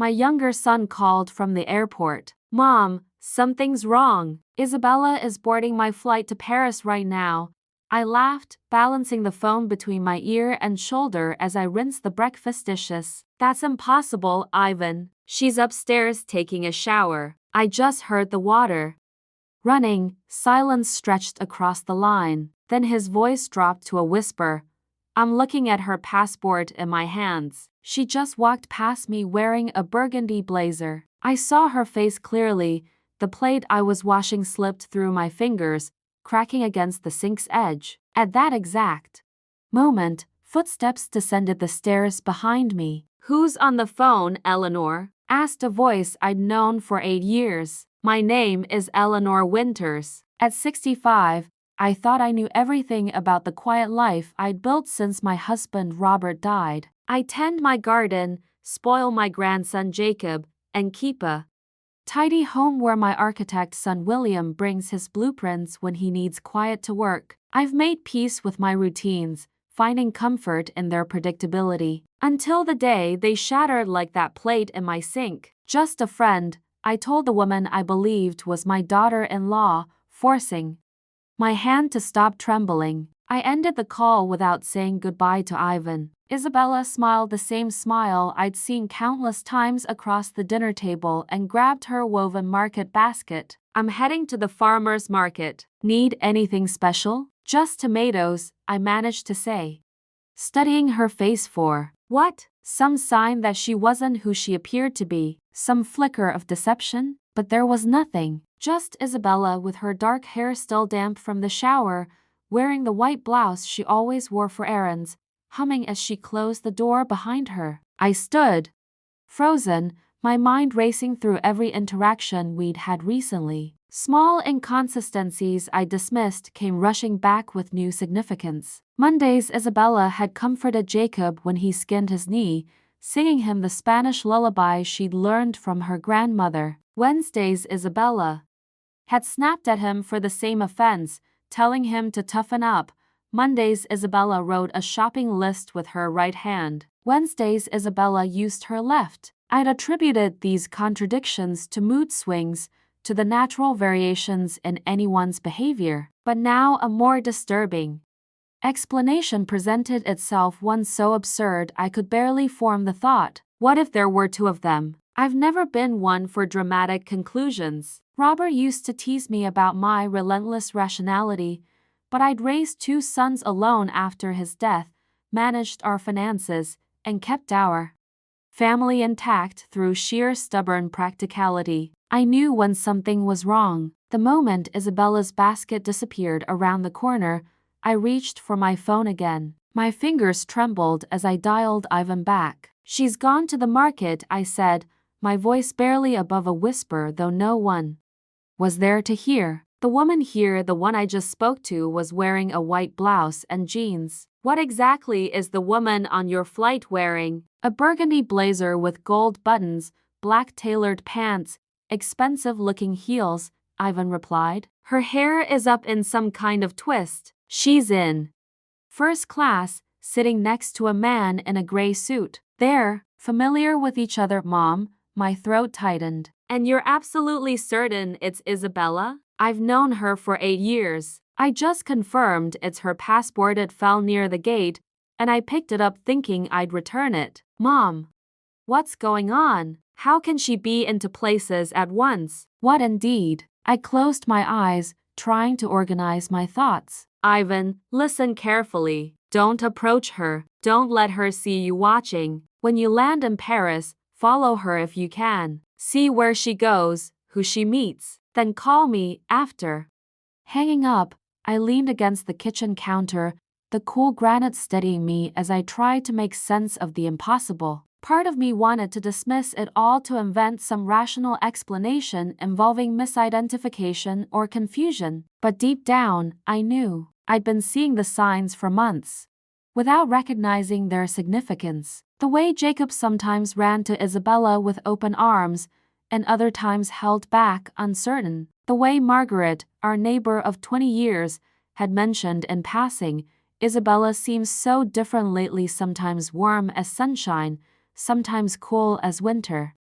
My younger son called from the airport. Mom, something's wrong. Isabella is boarding my flight to Paris right now. I laughed, balancing the phone between my ear and shoulder as I rinsed the breakfast dishes. That's impossible, Ivan. She's upstairs taking a shower. I just heard the water running. Silence stretched across the line. Then his voice dropped to a whisper. I'm looking at her passport in my hands. She just walked past me wearing a burgundy blazer. I saw her face clearly. The plate I was washing slipped through my fingers, cracking against the sink's edge. At that exact moment, footsteps descended the stairs behind me. Who's on the phone, Eleanor? Asked a voice I'd known for 8 years. My name is Eleanor Winters. At 65, I thought I knew everything about the quiet life I'd built since my husband Robert died. I tend my garden, spoil my grandson Jacob, and keep a tidy home where my architect son William brings his blueprints when he needs quiet to work. I've made peace with my routines, finding comfort in their predictability. Until the day they shattered like that plate in my sink. Just a friend, I told the woman I believed was my daughter-in-law, forcing my hand to stop trembling. I ended the call without saying goodbye to Ivan. Isabella smiled the same smile I'd seen countless times across the dinner table and grabbed her woven market basket. I'm heading to the farmer's market. Need anything special? Just tomatoes, I managed to say, studying her face for what? Some sign that she wasn't who she appeared to be, some flicker of deception? But there was nothing, just Isabella with her dark hair still damp from the shower, wearing the white blouse she always wore for errands, humming as she closed the door behind her. I stood, frozen, my mind racing through every interaction we'd had recently. Small inconsistencies I dismissed came rushing back with new significance. Mondays, Isabella had comforted Jacob when he skinned his knee, singing him the Spanish lullaby she'd learned from her grandmother. Wednesdays, Isabella had snapped at him for the same offense, telling him to toughen up. Mondays, Isabella wrote a shopping list with her right hand. Wednesdays, Isabella used her left. I'd attributed these contradictions to mood swings, to the natural variations in anyone's behavior. But now a more disturbing explanation presented itself, one so absurd I could barely form the thought. What if there were 2 of them? I've never been one for dramatic conclusions. Robert used to tease me about my relentless rationality, but I'd raised 2 sons alone after his death, managed our finances, and kept our family intact through sheer stubborn practicality. I knew when something was wrong. The moment Isabella's basket disappeared around the corner, I reached for my phone again. My fingers trembled as I dialed Ivan back. She's gone to the market, I said, my voice barely above a whisper, though no one was there to hear. The woman here, the one I just spoke to, was wearing a white blouse and jeans. What exactly is the woman on your flight wearing? A burgundy blazer with gold buttons, black tailored pants, expensive-looking heels, Ivan replied. Her hair is up in some kind of twist. She's in first class, sitting next to a man in a gray suit. They're familiar with each other, Mom. My throat tightened. And you're absolutely certain it's Isabella? I've known her for 8 years. I just confirmed it's her passport. It fell near the gate, and I picked it up thinking I'd return it. Mom, what's going on? How can she be in 2 places at once? What indeed? I closed my eyes, trying to organize my thoughts. Ivan, listen carefully. Don't approach her. Don't let her see you watching. When you land in Paris, follow her if you can. See where she goes, who she meets. Then call me after. Hanging up, I leaned against the kitchen counter, the cool granite steadying me as I tried to make sense of the impossible. Part of me wanted to dismiss it all, to invent some rational explanation involving misidentification or confusion. But deep down, I knew I'd been seeing the signs for months, without recognizing their significance. The way Jacob sometimes ran to Isabella with open arms, and other times held back, uncertain. The way Margaret, our neighbor of 20 years, had mentioned in passing, Isabella seems so different lately, sometimes warm as sunshine, sometimes cool as winter.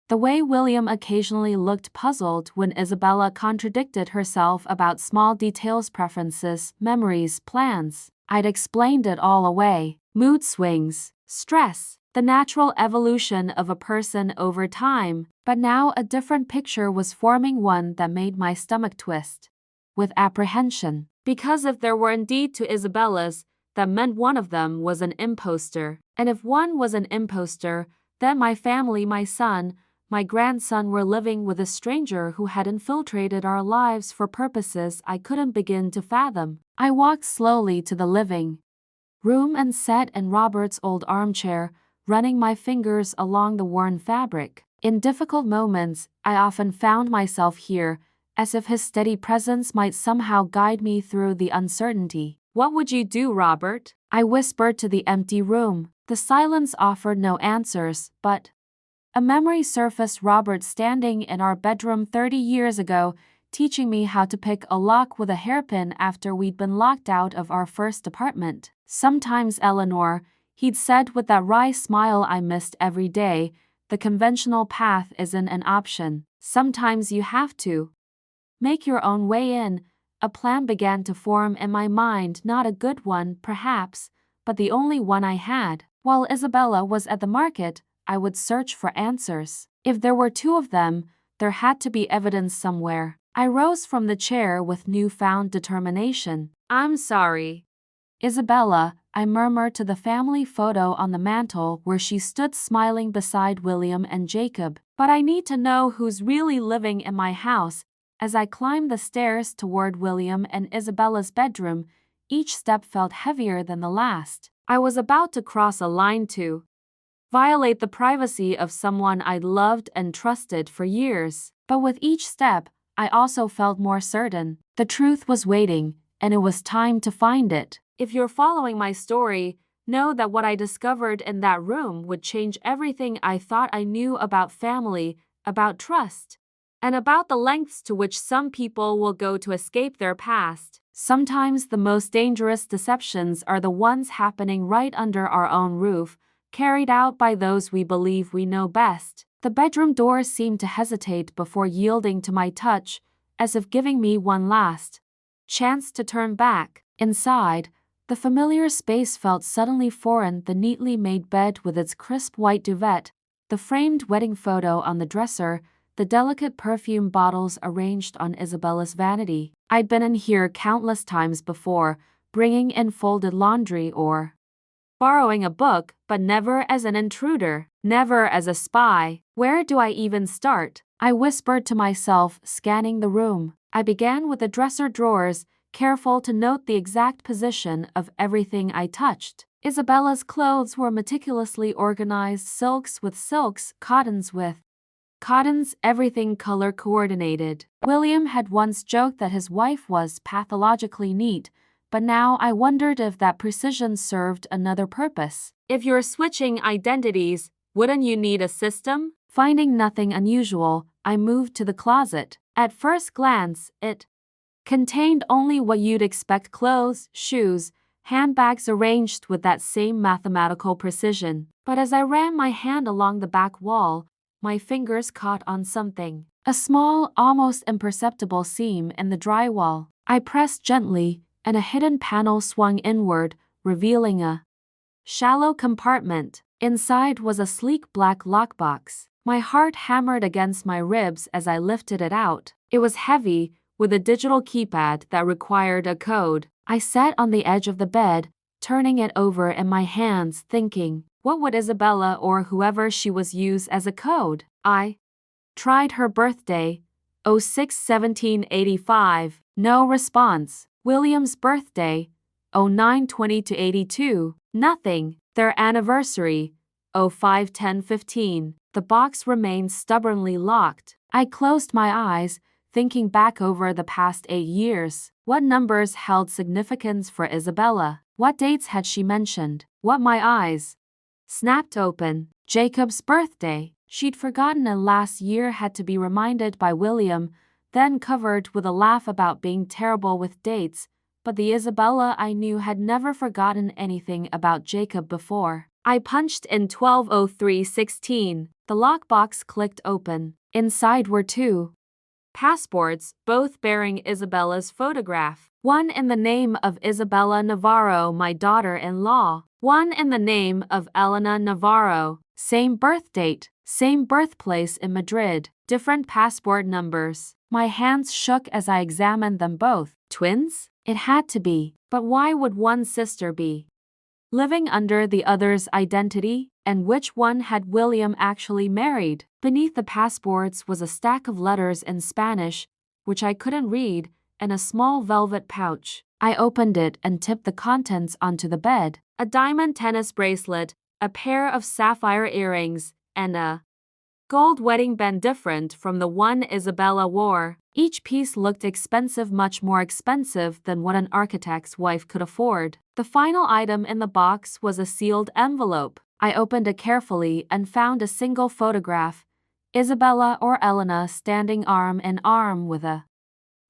The way William occasionally looked puzzled when Isabella contradicted herself about small details, preferences, memories, plans. I'd explained it all away. Mood swings, stress, the natural evolution of a person over time. But now a different picture was forming, one that made my stomach twist with apprehension. Because if there were indeed two Isabellas, that meant one of them was an imposter. And if one was an imposter, then my family, my son, my grandson were living with a stranger who had infiltrated our lives for purposes I couldn't begin to fathom. I walked slowly to the living room and sat in Robert's old armchair, running my fingers along the worn fabric. In difficult moments, I often found myself here, as if his steady presence might somehow guide me through the uncertainty. "What would you do, Robert?" I whispered to the empty room. The silence offered no answers, but a memory surfaced. Robert standing in our bedroom 30 years ago, teaching me how to pick a lock with a hairpin after we'd been locked out of our first apartment. "Sometimes, Eleanor," he'd said with that wry smile I missed every day, "the conventional path isn't an option. Sometimes you have to make your own way in." A plan began to form in my mind, not a good one, perhaps, but the only one I had. While Isabella was at the market, I would search for answers. If there were two of them, there had to be evidence somewhere. I rose from the chair with newfound determination. "I'm sorry, Isabella," I murmured to the family photo on the mantel where she stood smiling beside William and Jacob, "but I need to know who's really living in my house." As I climbed the stairs toward William and Isabella's bedroom, each step felt heavier than the last. I was about to cross a line to violate the privacy of someone I'd loved and trusted for years. But with each step, I also felt more certain. The truth was waiting, and it was time to find it. If you're following my story, know that what I discovered in that room would change everything I thought I knew about family, about trust, and about the lengths to which some people will go to escape their past. Sometimes the most dangerous deceptions are the ones happening right under our own roof, carried out by those we believe we know best. The bedroom door seemed to hesitate before yielding to my touch, as if giving me one last chance to turn back. Inside, the familiar space felt suddenly foreign. The neatly made bed with its crisp white duvet, the framed wedding photo on the dresser, the delicate perfume bottles arranged on Isabella's vanity. I'd been in here countless times before, bringing in folded laundry or borrowing a book, but never as an intruder, never as a spy. Where do I even start? I whispered to myself, scanning the room. I began with the dresser drawers, careful to note the exact position of everything I touched. Isabella's clothes were meticulously organized, silks with silks, cottons with cottons, everything color coordinated. William had once joked that his wife was pathologically neat, but now I wondered if that precision served another purpose. If you're switching identities, wouldn't you need a system? Finding nothing unusual, I moved to the closet. At first glance, it contained only what you'd expect: clothes, shoes, handbags arranged with that same mathematical precision. But as I ran my hand along the back wall, my fingers caught on something. A small, almost imperceptible seam in the drywall. I pressed gently, and a hidden panel swung inward, revealing a shallow compartment. Inside was a sleek black lockbox. My heart hammered against my ribs as I lifted it out. It was heavy, with a digital keypad that required a code. I sat on the edge of the bed, turning it over in my hands, thinking, what would Isabella or whoever she was use as a code? I tried her birthday, 06/17/85, no response. William's birthday, 09/20/82, nothing. Their anniversary, 05/10/15. The box remained stubbornly locked. I closed my eyes, thinking back over the past 8 years. What numbers held significance for Isabella? What dates had she mentioned? What my eyes snapped open. Jacob's birthday. She'd forgotten it last year, had to be reminded by William, then covered with a laugh about being terrible with dates. But the Isabella I knew had never forgotten anything about Jacob before. I punched in 120316. The lockbox clicked open. Inside were two passports, both bearing Isabella's photograph. One in the name of Isabella Navarro, my daughter-in-law. One in the name of Elena Navarro. Same birth date, same birthplace in Madrid, different passport numbers. My hands shook as I examined them both. Twins? It had to be. But why would one sister be living under the other's identity? And which one had William actually married? Beneath the passports was a stack of letters in Spanish, which I couldn't read, and a small velvet pouch. I opened it and tipped the contents onto the bed. A diamond tennis bracelet, a pair of sapphire earrings, and a gold wedding band different from the one Isabella wore. Each piece looked expensive, much more expensive than what an architect's wife could afford. The final item in the box was a sealed envelope. I opened it carefully and found a single photograph, Isabella or Elena standing arm in arm with a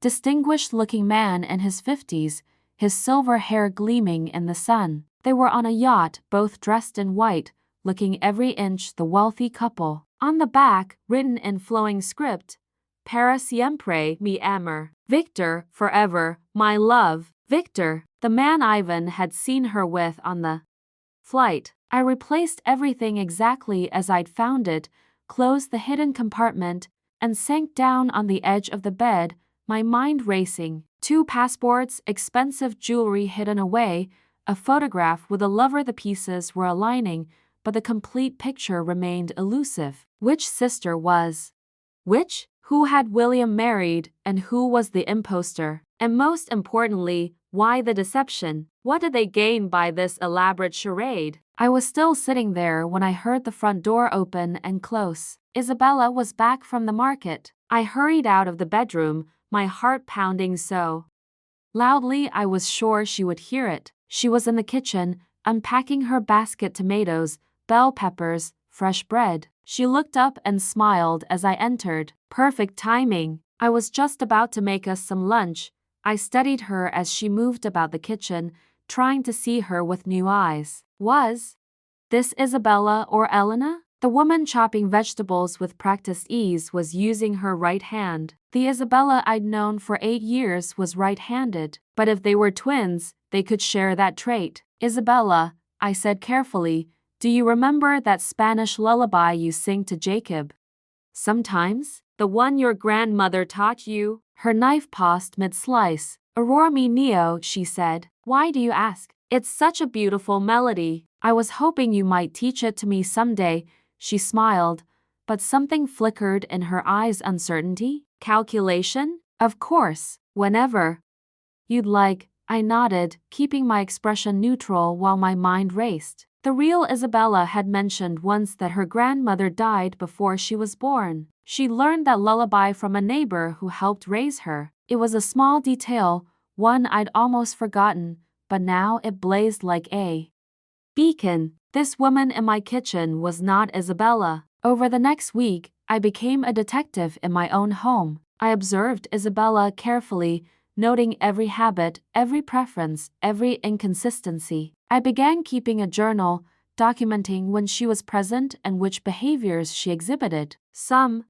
distinguished-looking man in his 50s, his silver hair gleaming in the sun. They were on a yacht, both dressed in white, looking every inch the wealthy couple. On the back, written in flowing script, Para siempre, mi amor. Victor, forever, my love. Victor, the man Ivan had seen her with on the flight. I replaced everything exactly as I'd found it, closed the hidden compartment, and sank down on the edge of the bed, my mind racing. Two passports, expensive jewelry hidden away, a photograph with a lover. The pieces were aligning, but the complete picture remained elusive. Which sister was which? Who had William married, and who was the imposter? And most importantly, why the deception? What did they gain by this elaborate charade? I was still sitting there when I heard the front door open and close. Isabella was back from the market. I hurried out of the bedroom, my heart pounding so loudly I was sure she would hear it. She was in the kitchen, unpacking her basket: tomatoes, bell peppers, fresh bread. She looked up and smiled as I entered. Perfect timing. I was just about to make us some lunch. I studied her as she moved about the kitchen, trying to see her with new eyes. Was this Isabella or Elena? The woman chopping vegetables with practiced ease was using her right hand. The Isabella I'd known for 8 years was right-handed. But if they were twins, they could share that trait. Isabella, I said carefully, do you remember that Spanish lullaby you sing to Jacob sometimes? The one your grandmother taught you? Her knife paused mid-slice. Aurora mi neo, she said. Why do you ask? It's such a beautiful melody. I was hoping you might teach it to me someday. She smiled, but something flickered in her eyes. Uncertainty? Calculation? Of course, whenever you'd like. I nodded, keeping my expression neutral while my mind raced. The real Isabella had mentioned once that her grandmother died before she was born. She learned that lullaby from a neighbor who helped raise her. It was a small detail, one I'd almost forgotten, but now it blazed like a beacon. This woman in my kitchen was not Isabella. Over the next week, I became a detective in my own home. I observed Isabella carefully, noting every habit, every preference, every inconsistency. I began keeping a journal, documenting when she was present and which behaviors she exhibited. Some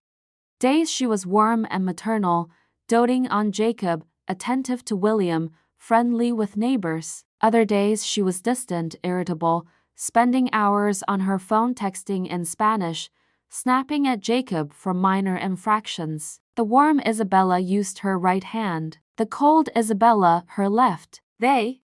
days she was warm and maternal, doting on Jacob, attentive to William, friendly with neighbors. Other days she was distant, irritable, spending hours on her phone texting in Spanish, snapping at Jacob for minor infractions. The warm Isabella used her right hand, the cold Isabella her left. They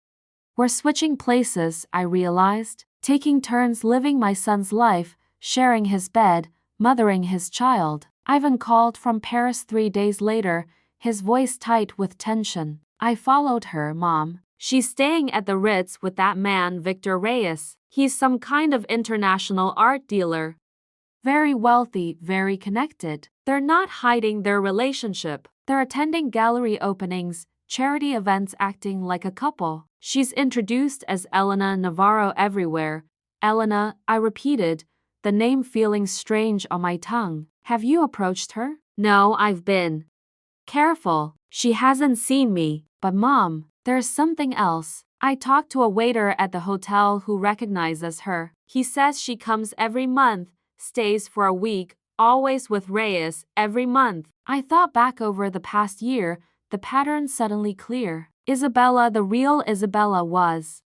were switching places, I realized, taking turns living my son's life, sharing his bed, mothering his child. Ivan called from Paris 3 days later, his voice tight with tension. I followed her, Mom. She's staying at the Ritz with that man Victor Reyes. He's some kind of international art dealer. Very wealthy, very connected. They're not hiding their relationship. They're attending gallery openings, charity events, acting like a couple. She's introduced as Elena Navarro everywhere. Elena, I repeated, the name feeling strange on my tongue. Have you approached her? No, I've been careful. She hasn't seen me. But Mom, there's something else. I talked to a waiter at the hotel who recognizes her. He says she comes every month, stays for a week, always with Reyes, every month. I thought back over the past year, the pattern suddenly clear. Isabella, the real Isabella, was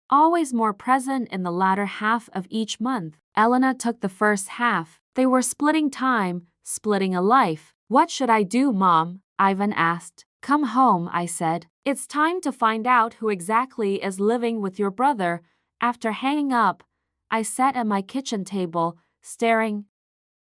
always more present in the latter half of each month. Elena took the first half. They were splitting time, splitting a life. What should I do, Mom? Ivan asked. Come home, I said. It's time to find out who exactly is living with your brother. After hanging up, I sat at my kitchen table, staring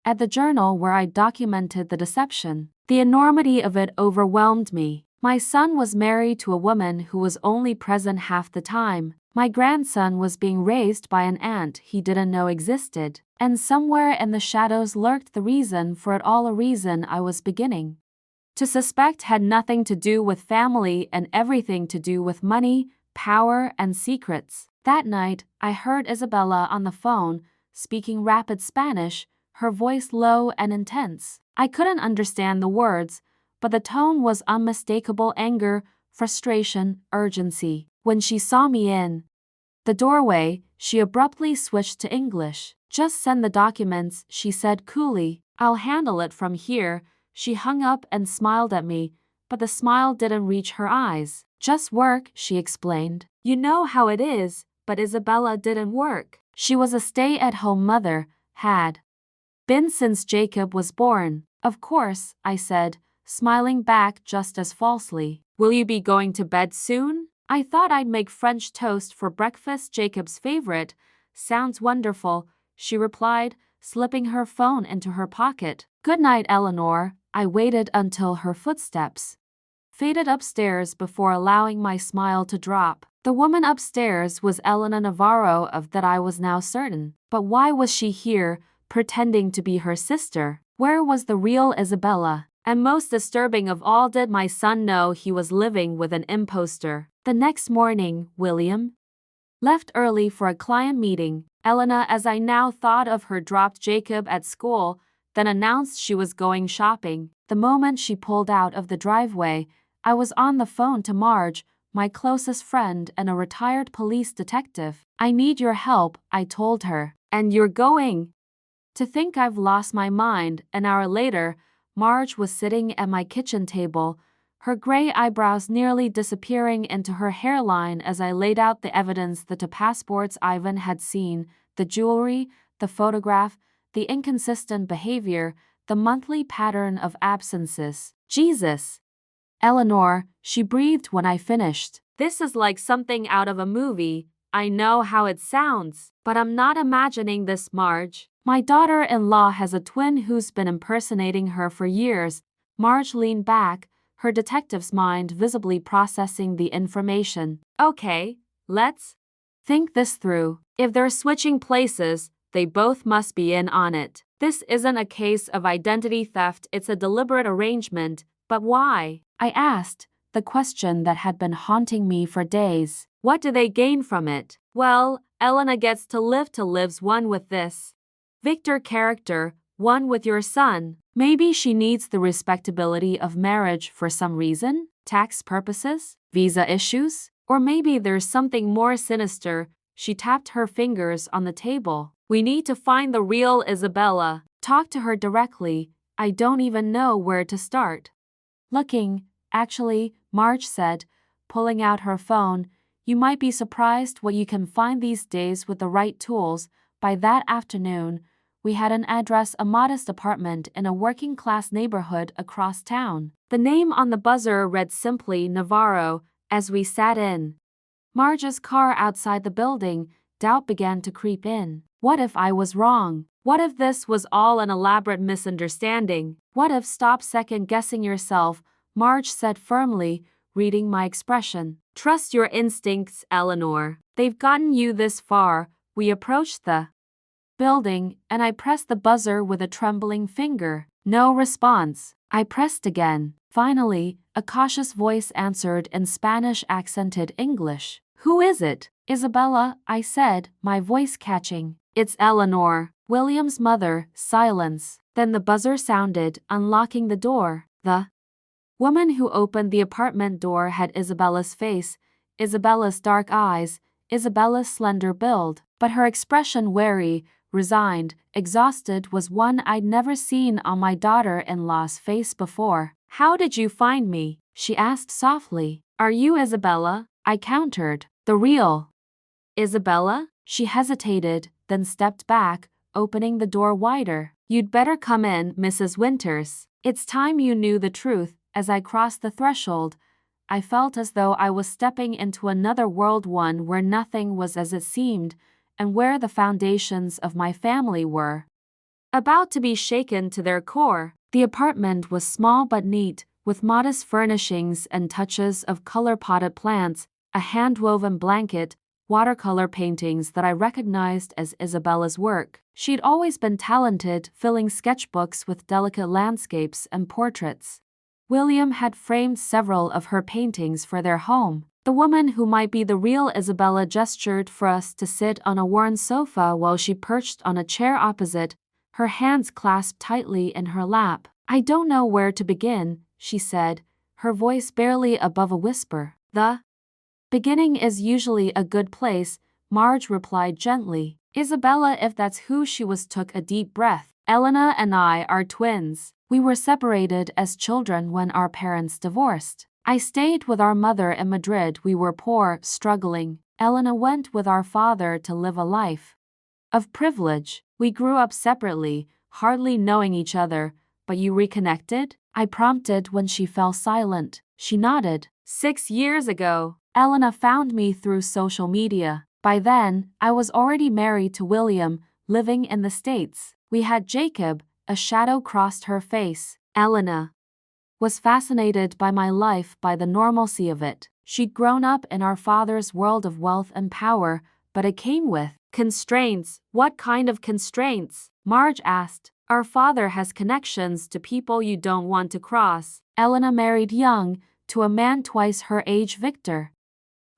at the journal where I documented the deception. The enormity of it overwhelmed me. My son was married to a woman who was only present half the time. My grandson was being raised by an aunt he didn't know existed. And somewhere in the shadows lurked the reason for it all, a reason I was beginning to suspect had nothing to do with family and everything to do with money, power, and secrets. That night, I heard Isabella on the phone, speaking rapid Spanish, her voice low and intense. I couldn't understand the words, but the tone was unmistakable: anger, frustration, urgency. When she saw me in the doorway, she abruptly switched to English. Just send the documents, she said coolly. I'll handle it from here. She hung up and smiled at me, but the smile didn't reach her eyes. Just work, she explained. You know how it is, but Isabella didn't work. She was a stay-at-home mother, had been since Jacob was born. Of course, I said, smiling back just as falsely. Will you be going to bed soon? I thought I'd make French toast for breakfast, Jacob's favorite. Sounds wonderful, she replied, slipping her phone into her pocket. Good night, Eleanor. I waited until her footsteps faded upstairs before allowing my smile to drop. The woman upstairs was Elena Navarro, of that I was now certain. But why was she here, pretending to be her sister? Where was the real Isabella? And most disturbing of all, did my son know he was living with an imposter? The next morning, William left early for a client meeting. Elena, as I now thought of her, dropped Jacob at school, then announced she was going shopping. The moment she pulled out of the driveway, I was on the phone to Marge, my closest friend and a retired police detective. I need your help, I told her. And you're going? To think I've lost my mind. An hour later, Marge was sitting at my kitchen table, her gray eyebrows nearly disappearing into her hairline as I laid out the evidence: the two passports Ivan had seen, the jewelry, the photograph, the inconsistent behavior, the monthly pattern of absences. Jesus! Eleanor, she breathed when I finished. This is like something out of a movie. I know how it sounds, but I'm not imagining this, Marge. My daughter-in-law has a twin who's been impersonating her for years. Marge leaned back, her detective's mind visibly processing the information. Okay, let's think this through. If they're switching places, they both must be in on it. This isn't a case of identity theft, it's a deliberate arrangement. But why? I asked, the question that had been haunting me for days. What do they gain from it? Well, Elena gets to lives one with this Victor character, one with your son. Maybe she needs the respectability of marriage for some reason, tax purposes, visa issues, or maybe there's something more sinister. She tapped her fingers on the table. We need to find the real Isabella. Talk to her directly. I don't even know where to start. Looking, actually, Marge said, pulling out her phone. You might be surprised what you can find these days with the right tools. By that afternoon, we had an address, a modest apartment in a working-class neighborhood across town. The name on the buzzer read simply Navarro. As we sat in Marge's car outside the building, doubt began to creep in. What if I was wrong? What if this was all an elaborate misunderstanding? What if— stop second-guessing yourself, Marge said firmly, reading my expression. Trust your instincts, Eleanor. They've gotten you this far. We approached the building, and I pressed the buzzer with a trembling finger. No response. I pressed again. Finally, a cautious voice answered in Spanish-accented English. Who is it? Isabella, I said, my voice catching. It's Eleanor, William's mother. Silence. Then the buzzer sounded, unlocking the door. The woman who opened the apartment door had Isabella's face, Isabella's dark eyes, Isabella's slender build. but her expression wary, resigned, exhausted was one I'd never seen on my daughter-in-law's face before. "How did you find me?" she asked softly. "Are you Isabella?" I countered. "The real Isabella?" She hesitated, then stepped back, opening the door wider. "You'd better come in, Mrs. Winters. It's time you knew the truth." As I crossed the threshold, I felt as though I was stepping into another world, one where nothing was as it seemed, and where the foundations of my family were about to be shaken to their core. The apartment was small but neat, with modest furnishings and touches of color-potted plants, a hand-woven blanket, watercolor paintings that I recognized as Isabella's work. She'd always been talented, filling sketchbooks with delicate landscapes and portraits. William had framed several of her paintings for their home. The woman who might be the real Isabella gestured for us to sit on a worn sofa while she perched on a chair opposite, her hands clasped tightly in her lap. "I don't know where to begin," she said, her voice barely above a whisper. "The beginning is usually a good place," Marge replied gently. "Isabella, if that's who she was," took a deep breath. "Elena and I are twins. We were separated as children when our parents divorced. I stayed with our mother in Madrid. We were poor, struggling. Elena went with our father to live a life of privilege. We grew up separately, hardly knowing each other. But you reconnected?" I prompted when she fell silent. She nodded. 6 years ago, Elena found me through social media. By then, I was already married to William, living in the States. We had Jacob. A shadow crossed her face. Elena was fascinated by my life, by the normalcy of it. She'd grown up in our father's world of wealth and power, but it came with constraints. "What kind of constraints?" Marge asked. "Our father has connections to people you don't want to cross." Elena married young, to a man twice her age, Victor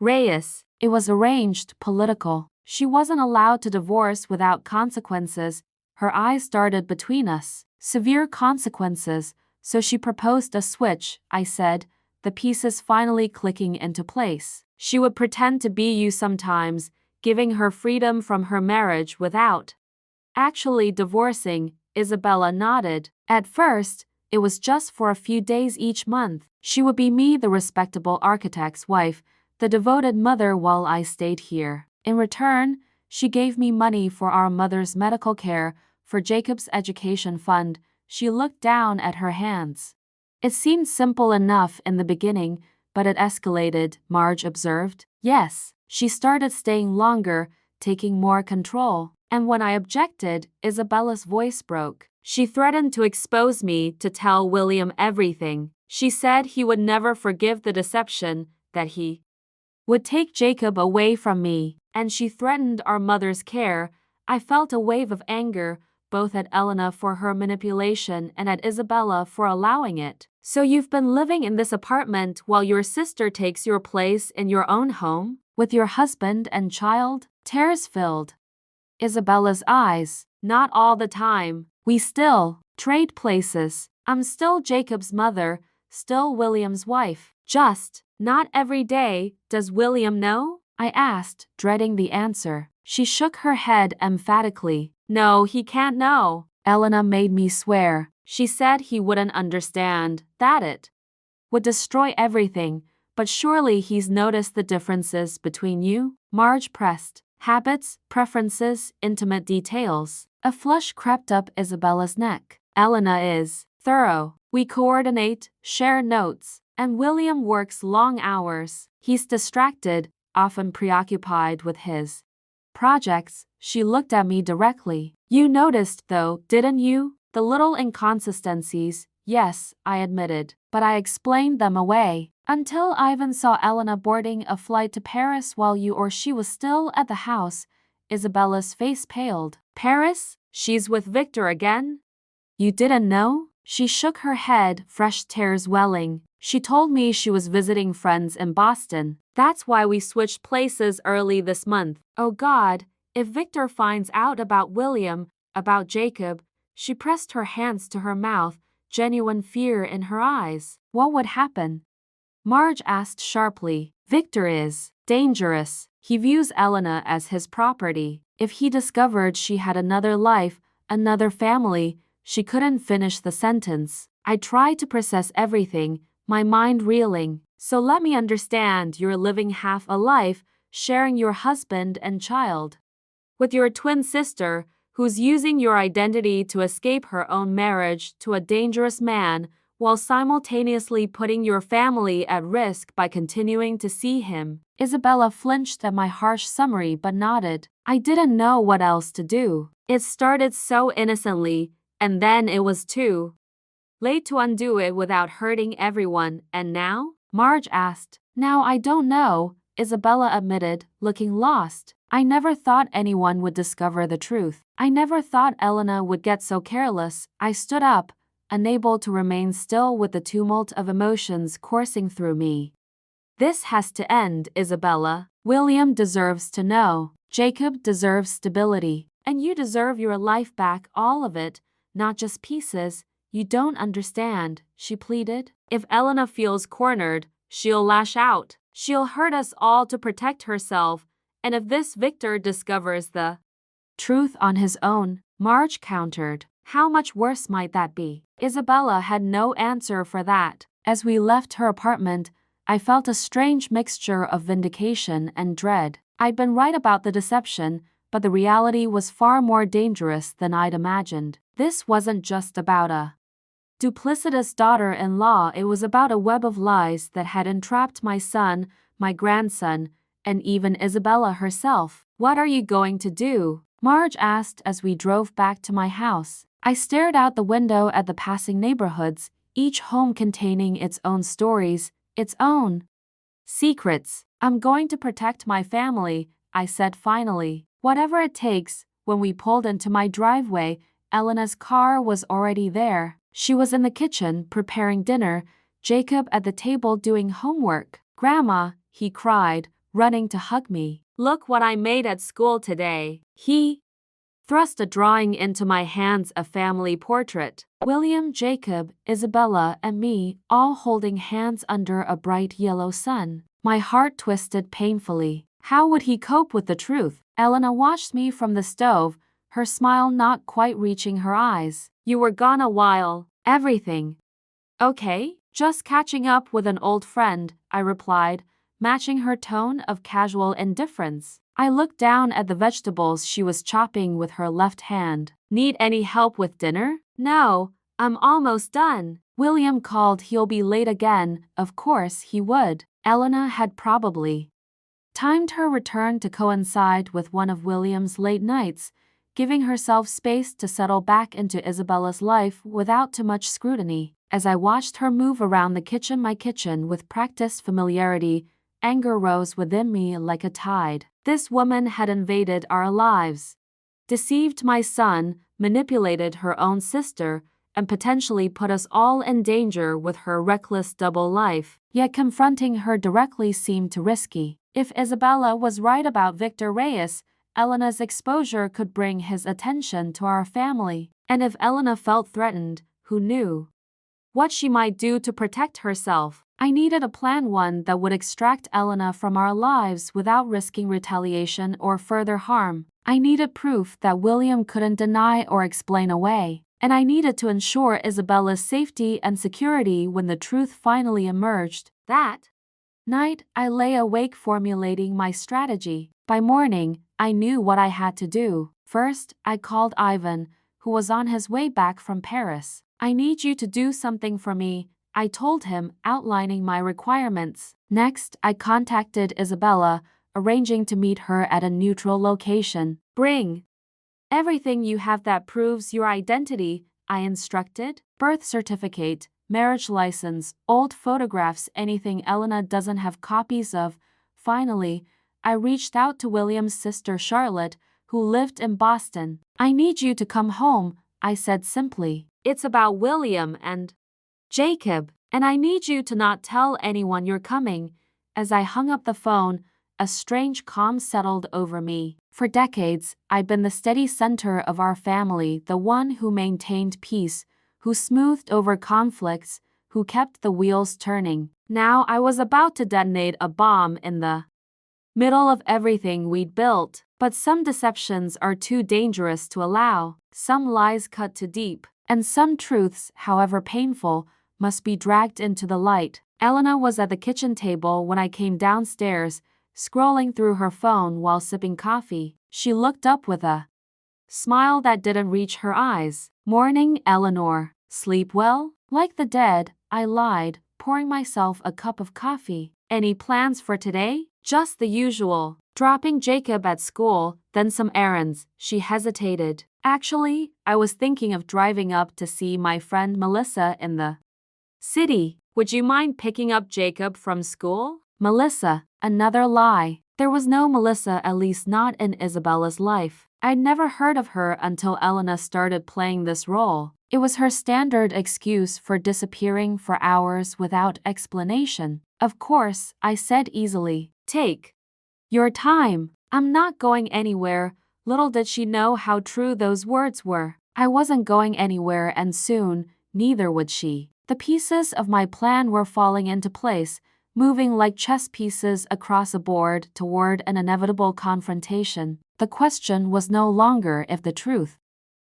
Reyes. It was arranged, political. She wasn't allowed to divorce without consequences. Her eyes darted between us. "Severe consequences, so she proposed a switch," I said, the pieces finally clicking into place. "She would pretend to be you sometimes, giving her freedom from her marriage without actually divorcing." Isabella nodded. "At first, it was just for a few days each month. She would be me, the respectable architect's wife, the devoted mother, while I stayed here. In return, she gave me money for our mother's medical care, for Jacob's education fund." She looked down at her hands. "It seemed simple enough in the beginning, but it escalated," Marge observed. "Yes, she started staying longer, taking more control. And when I objected, Isabella's voice broke. She threatened to expose me, to tell William everything. She said he would never forgive the deception, that he would take Jacob away from me, and she threatened our mother's care." I felt a wave of anger, both at Elena for her manipulation and at Isabella for allowing it. "So you've been living in this apartment while your sister takes your place in your own home, with your husband and child?" Tears filled Isabella's eyes. "Not all the time. We still trade places. I'm still Jacob's mother, still William's wife. Just not every day." "Does William know?" I asked, dreading the answer. She shook her head emphatically. "No, he can't know. Elena made me swear. She said he wouldn't understand, that it would destroy everything. But surely he's noticed the differences between you?" Marge pressed. "Habits, preferences, intimate details." A flush crept up Isabella's neck. "Elena is thorough. We coordinate, share notes, and William works long hours. He's distracted, often preoccupied with his projects." She looked at me directly. "You noticed, though, didn't you? The little inconsistencies." "Yes," I admitted, but I explained them away. "Until Ivan saw Elena boarding a flight to Paris while you or she was still at the house." Isabella's face paled. "Paris? She's with Victor again? You didn't know?" She shook her head, fresh tears welling. "She told me she was visiting friends in Boston. That's why we switched places early this month." "Oh God, if Victor finds out about William, about Jacob." She pressed her hands to her mouth, genuine fear in her eyes. "What would happen?" Marge asked sharply. "Victor is dangerous. He views Elena as his property. If he discovered she had another life, another family, she couldn't finish the sentence. I tried to process everything, my mind reeling. So let me understand, you're living half a life, sharing your husband and child with your twin sister, who's using your identity to escape her own marriage to a dangerous man, while simultaneously putting your family at risk by continuing to see him. Isabella flinched at my harsh summary but nodded. I didn't know what else to do. It started so innocently, and then it was too late to undo it without hurting everyone. And now? Marge asked. Now I don't know, Isabella admitted, looking lost. I never thought anyone would discover the truth. I never thought Elena would get so careless. I stood up, unable to remain still with the tumult of emotions coursing through me. This has to end, Isabella. William deserves to know. Jacob deserves stability. And you deserve your life back, all of it, not just pieces. You don't understand, she pleaded. If Elena feels cornered, she'll lash out. She'll hurt us all to protect herself. And if this Victor discovers the truth on his own, Marge countered, how much worse might that be? Isabella had no answer for that. As we left her apartment, I felt a strange mixture of vindication and dread. I'd been right about the deception, but the reality was far more dangerous than I'd imagined. This wasn't just about a duplicitous daughter-in-law, it was about a web of lies that had entrapped my son, my grandson, and even Isabella herself. What are you going to do? Marge asked as we drove back to my house. I stared out the window at the passing neighborhoods, each home containing its own stories, its own secrets. I'm going to protect my family, I said finally. Whatever it takes. When we pulled into my driveway, Elena's car was already there. She was in the kitchen preparing dinner, Jacob at the table doing homework. Grandma, he cried, running to hug me. Look what I made at school today. He thrust a drawing into my hands, a family portrait. William, Jacob, Isabella, and me, all holding hands under a bright yellow sun. My heart twisted painfully. How would he cope with the truth? Elena watched me from the stove, her smile not quite reaching her eyes. You were gone a while. Everything okay? Just catching up with an old friend, I replied, matching her tone of casual indifference. I looked down at the vegetables she was chopping with her left hand. Need any help with dinner? No, I'm almost done. William called. He'll be late again. Of course he would. Elena had probably timed her return to coincide with one of William's late nights, giving herself space to settle back into Isabella's life without too much scrutiny. As I watched her move around my kitchen with practiced familiarity, anger rose within me like a tide. This woman had invaded our lives, deceived my son, manipulated her own sister, and potentially put us all in danger with her reckless double life. Yet confronting her directly seemed too risky. If Isabella was right about Victor Reyes, Elena's exposure could bring his attention to our family. And if Elena felt threatened, who knew what she might do to protect herself? I needed a plan, one that would extract Elena from our lives without risking retaliation or further harm. I needed proof that William couldn't deny or explain away. And I needed to ensure Isabella's safety and security when the truth finally emerged. That night, I lay awake formulating my strategy. By morning, I knew what I had to do. First, I called Ivan, who was on his way back from Paris. I need you to do something for me, I told him, outlining my requirements. Next, I contacted Isabella, arranging to meet her at a neutral location. Bring everything you have that proves your identity, I instructed. Birth certificate, marriage license, old photographs, anything Elena doesn't have copies of. Finally, I reached out to William's sister Charlotte, who lived in Boston. I need you to come home, I said simply. It's about William and Jacob, and I need you to not tell anyone you're coming. As I hung up the phone, a strange calm settled over me. For decades, I'd been the steady center of our family, the one who maintained peace, who smoothed over conflicts, who kept the wheels turning. Now I was about to detonate a bomb in the middle of everything we'd built. But some deceptions are too dangerous to allow, some lies cut too deep, and some truths, however painful, must be dragged into the light. Elena was at the kitchen table when I came downstairs, scrolling through her phone while sipping coffee. She looked up with a smile that didn't reach her eyes. "Morning, Eleanor. Sleep well?" "Like the dead," I lied, pouring myself a cup of coffee. "Any plans for today?" "Just the usual. Dropping Jacob at school, then some errands." She hesitated. "Actually, I was thinking of driving up to see my friend Melissa in the city. Would you mind picking up Jacob from school?" Melissa, another lie. There was no Melissa, at least not in Isabella's life. I'd never heard of her until Elena started playing this role. It was her standard excuse for disappearing for hours without explanation. "Of course," I said easily. "Take your time. I'm not going anywhere." Little did she know how true those words were. I wasn't going anywhere, and soon, neither would she. The pieces of my plan were falling into place, moving like chess pieces across a board toward an inevitable confrontation. The question was no longer if the truth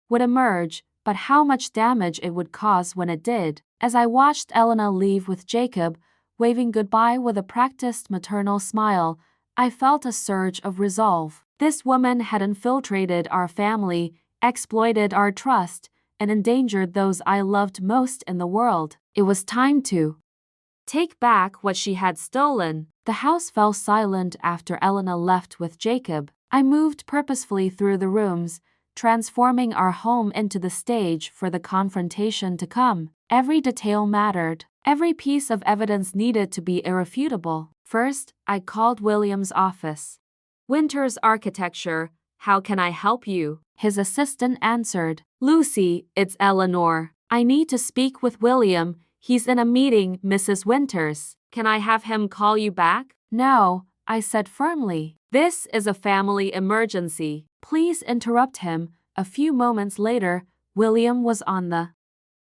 would emerge, but how much damage it would cause when it did. As I watched Elena leave with Jacob, waving goodbye with a practiced maternal smile, I felt a surge of resolve. This woman had infiltrated our family, exploited our trust, and endangered those I loved most in the world. It was time to take back what she had stolen. The house fell silent after Elena left with Jacob. I moved purposefully through the rooms, transforming our home into the stage for the confrontation to come. Every detail mattered. Every piece of evidence needed to be irrefutable. First, I called William's office. "Winters Architecture, how can I help you?" His assistant answered. "Lucy, it's Eleanor. I need to speak with William. He's in a meeting, Mrs. Winters. Can I have him call you back?" "No," I said firmly. "This is a family emergency. Please interrupt him." A few moments later, William was on the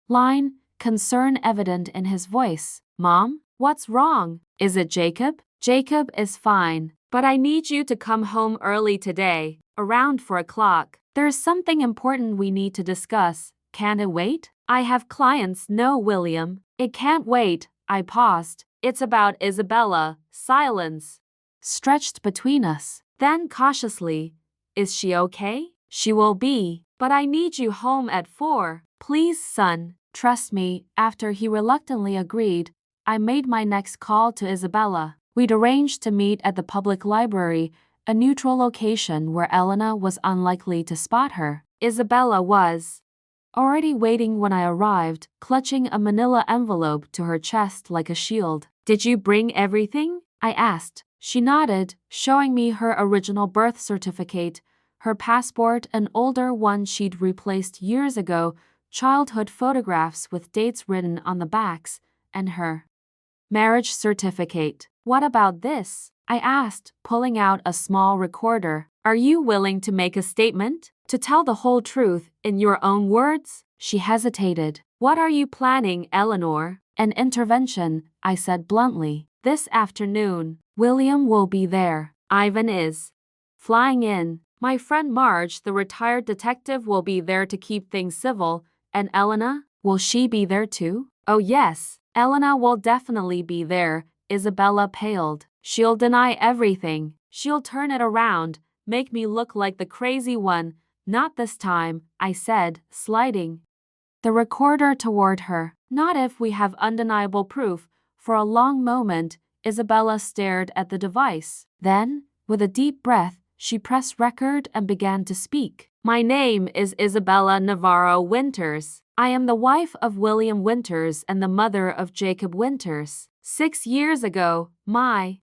line, concern evident in his voice. "Mom, what's wrong? Is it Jacob?" "Jacob is fine, but I need you to come home early today, around 4 o'clock. There's something important we need to discuss. Can it wait?" "I have clients." "No, William, it can't wait." I paused. "It's about Isabella." Silence stretched between us. Then cautiously, "Is she okay?" "She will be, but I need you home at 4. Please, son. Trust me." After he reluctantly agreed, I made my next call to Isabella. We'd arranged to meet at the public library, a neutral location where Elena was unlikely to spot her. Isabella was already waiting when I arrived, clutching a manila envelope to her chest like a shield. "Did you bring everything?" I asked. She nodded, showing me her original birth certificate, her passport, an older one she'd replaced years ago, childhood photographs with dates written on the backs, and her marriage certificate. "What about this?" I asked, pulling out a small recorder. "Are you willing to make a statement? To tell the whole truth, in your own words?" She hesitated. "What are you planning, Eleanor?" "An intervention," I said bluntly. "This afternoon. William will be there. Ivan is flying in. My friend Marge, the retired detective, will be there to keep things civil. And Elena? Will she be there too?" "Oh yes, Elena will definitely be there." Isabella paled. "She'll deny everything. She'll turn it around, make me look like the crazy one." "Not this time," I said, sliding the recorder toward her. "Not if we have undeniable proof." For a long moment, Isabella stared at the device. Then, with a deep breath, she pressed record and began to speak. "My name is Isabella Navarro Winters. I am the wife of William Winters and the mother of Jacob Winters. 6 years ago, my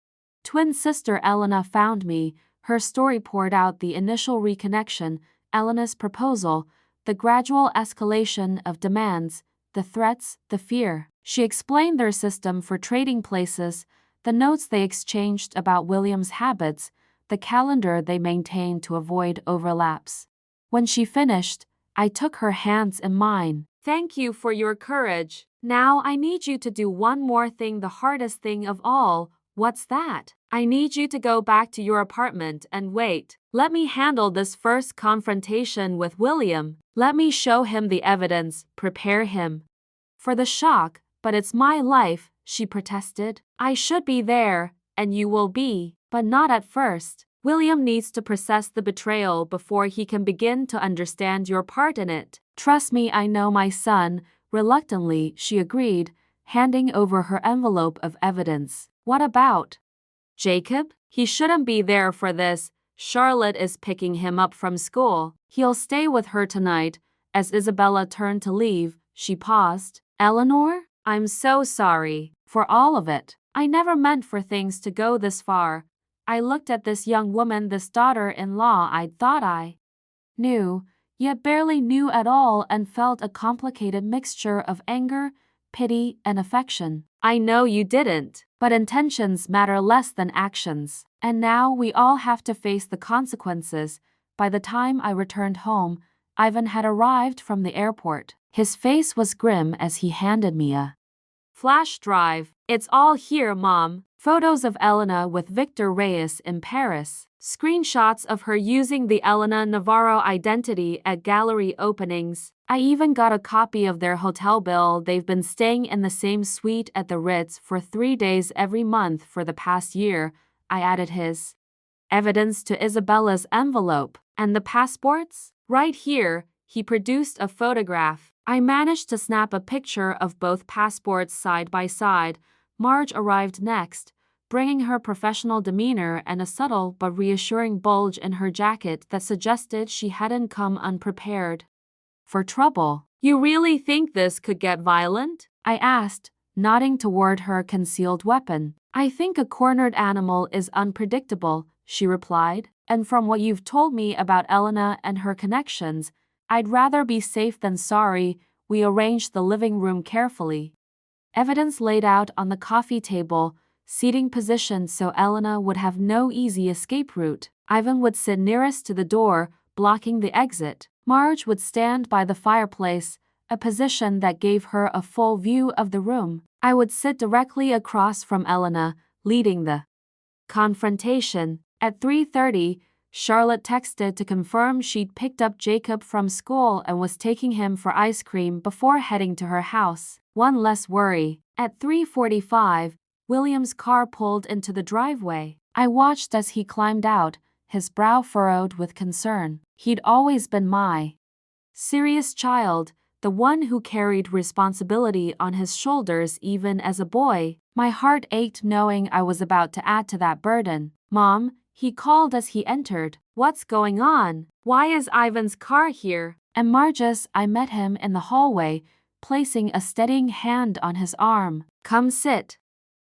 twin sister Elena found me." Her story poured out the initial reconnection, Elena's proposal, the gradual escalation of demands, the threats, the fear. She explained their system for trading places, the notes they exchanged about William's habits, the calendar they maintained to avoid overlaps. When she finished, I took her hands in mine. "Thank you for your courage. Now I need you to do one more thing, the hardest thing of all. What's that? I need you to go back to your apartment and wait. Let me handle this first confrontation with William. Let me show him the evidence, prepare him for the shock, but it's my life, she protested. I should be there, and you will be, but not at first. William needs to process the betrayal before he can begin to understand your part in it. Trust me, I know my son. Reluctantly, she agreed, handing over her envelope of evidence. What about Jacob? He shouldn't be there for this. Charlotte is picking him up from school. He'll stay with her tonight. As Isabella turned to leave, she paused. Eleanor? I'm so sorry for all of it. I never meant for things to go this far. I looked at this young woman, this daughter-in-law I thought I knew, yet barely knew at all, and felt a complicated mixture of anger, pity, and affection. I know you didn't, but intentions matter less than actions. And now we all have to face the consequences. By the time I returned home, Ivan had arrived from the airport. His face was grim as he handed me a flash drive. It's all here, Mom. Photos of Elena with Victor Reyes in Paris. Screenshots of her using the Elena Navarro identity at gallery openings. I even got a copy of their hotel bill. They've been staying in the same suite at the Ritz for 3 days every month for the past year. I added his evidence to Isabella's envelope. And the passports? Right here, he produced a photograph. I managed to snap a picture of both passports side by side. Marge arrived next, bringing her professional demeanor and a subtle but reassuring bulge in her jacket that suggested she hadn't come unprepared for trouble. You really think this could get violent? I asked, nodding toward her concealed weapon. I think a cornered animal is unpredictable, she replied, and from what you've told me about Elena and her connections, I'd rather be safe than sorry. We arranged the living room carefully. Evidence laid out on the coffee table, seating positioned so Elena would have no easy escape route. Ivan would sit nearest to the door, blocking the exit. Marge would stand by the fireplace, a position that gave her a full view of the room. I would sit directly across from Elena, leading the confrontation. At 3:30, Charlotte texted to confirm she'd picked up Jacob from school and was taking him for ice cream before heading to her house. One less worry. At 3:45, William's car pulled into the driveway. I watched as he climbed out, his brow furrowed with concern. He'd always been my serious child, the one who carried responsibility on his shoulders even as a boy. My heart ached knowing I was about to add to that burden. Mom, he called as he entered. What's going on? Why is Ivan's car here? And Marge's. I met him in the hallway, placing a steadying hand on his arm. Come sit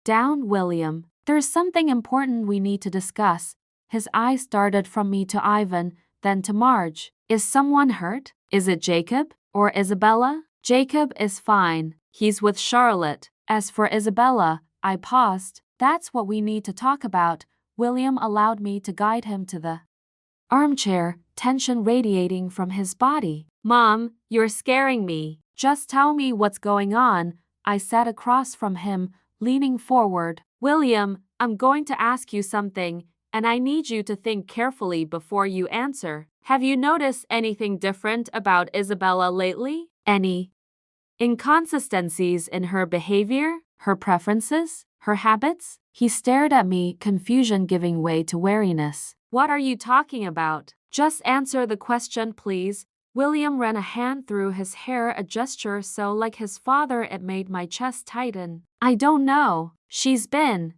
down, William. There's something important we need to discuss. His eyes darted from me to Ivan, then to Marge. Is someone hurt? Is it Jacob? Or Isabella? Jacob is fine. He's with Charlotte. As for Isabella, I paused. That's what we need to talk about. William allowed me to guide him to the armchair, tension radiating from his body. Mom, you're scaring me. Just tell me what's going on. I sat across from him, leaning forward. William, I'm going to ask you something, and I need you to think carefully before you answer. Have you noticed anything different about Isabella lately? Any inconsistencies in her behavior, her preferences, her habits? He stared at me, confusion giving way to wariness. What are you talking about? Just answer the question, please. William ran a hand through his hair, a gesture so like his father it made my chest tighten. I don't know. She's been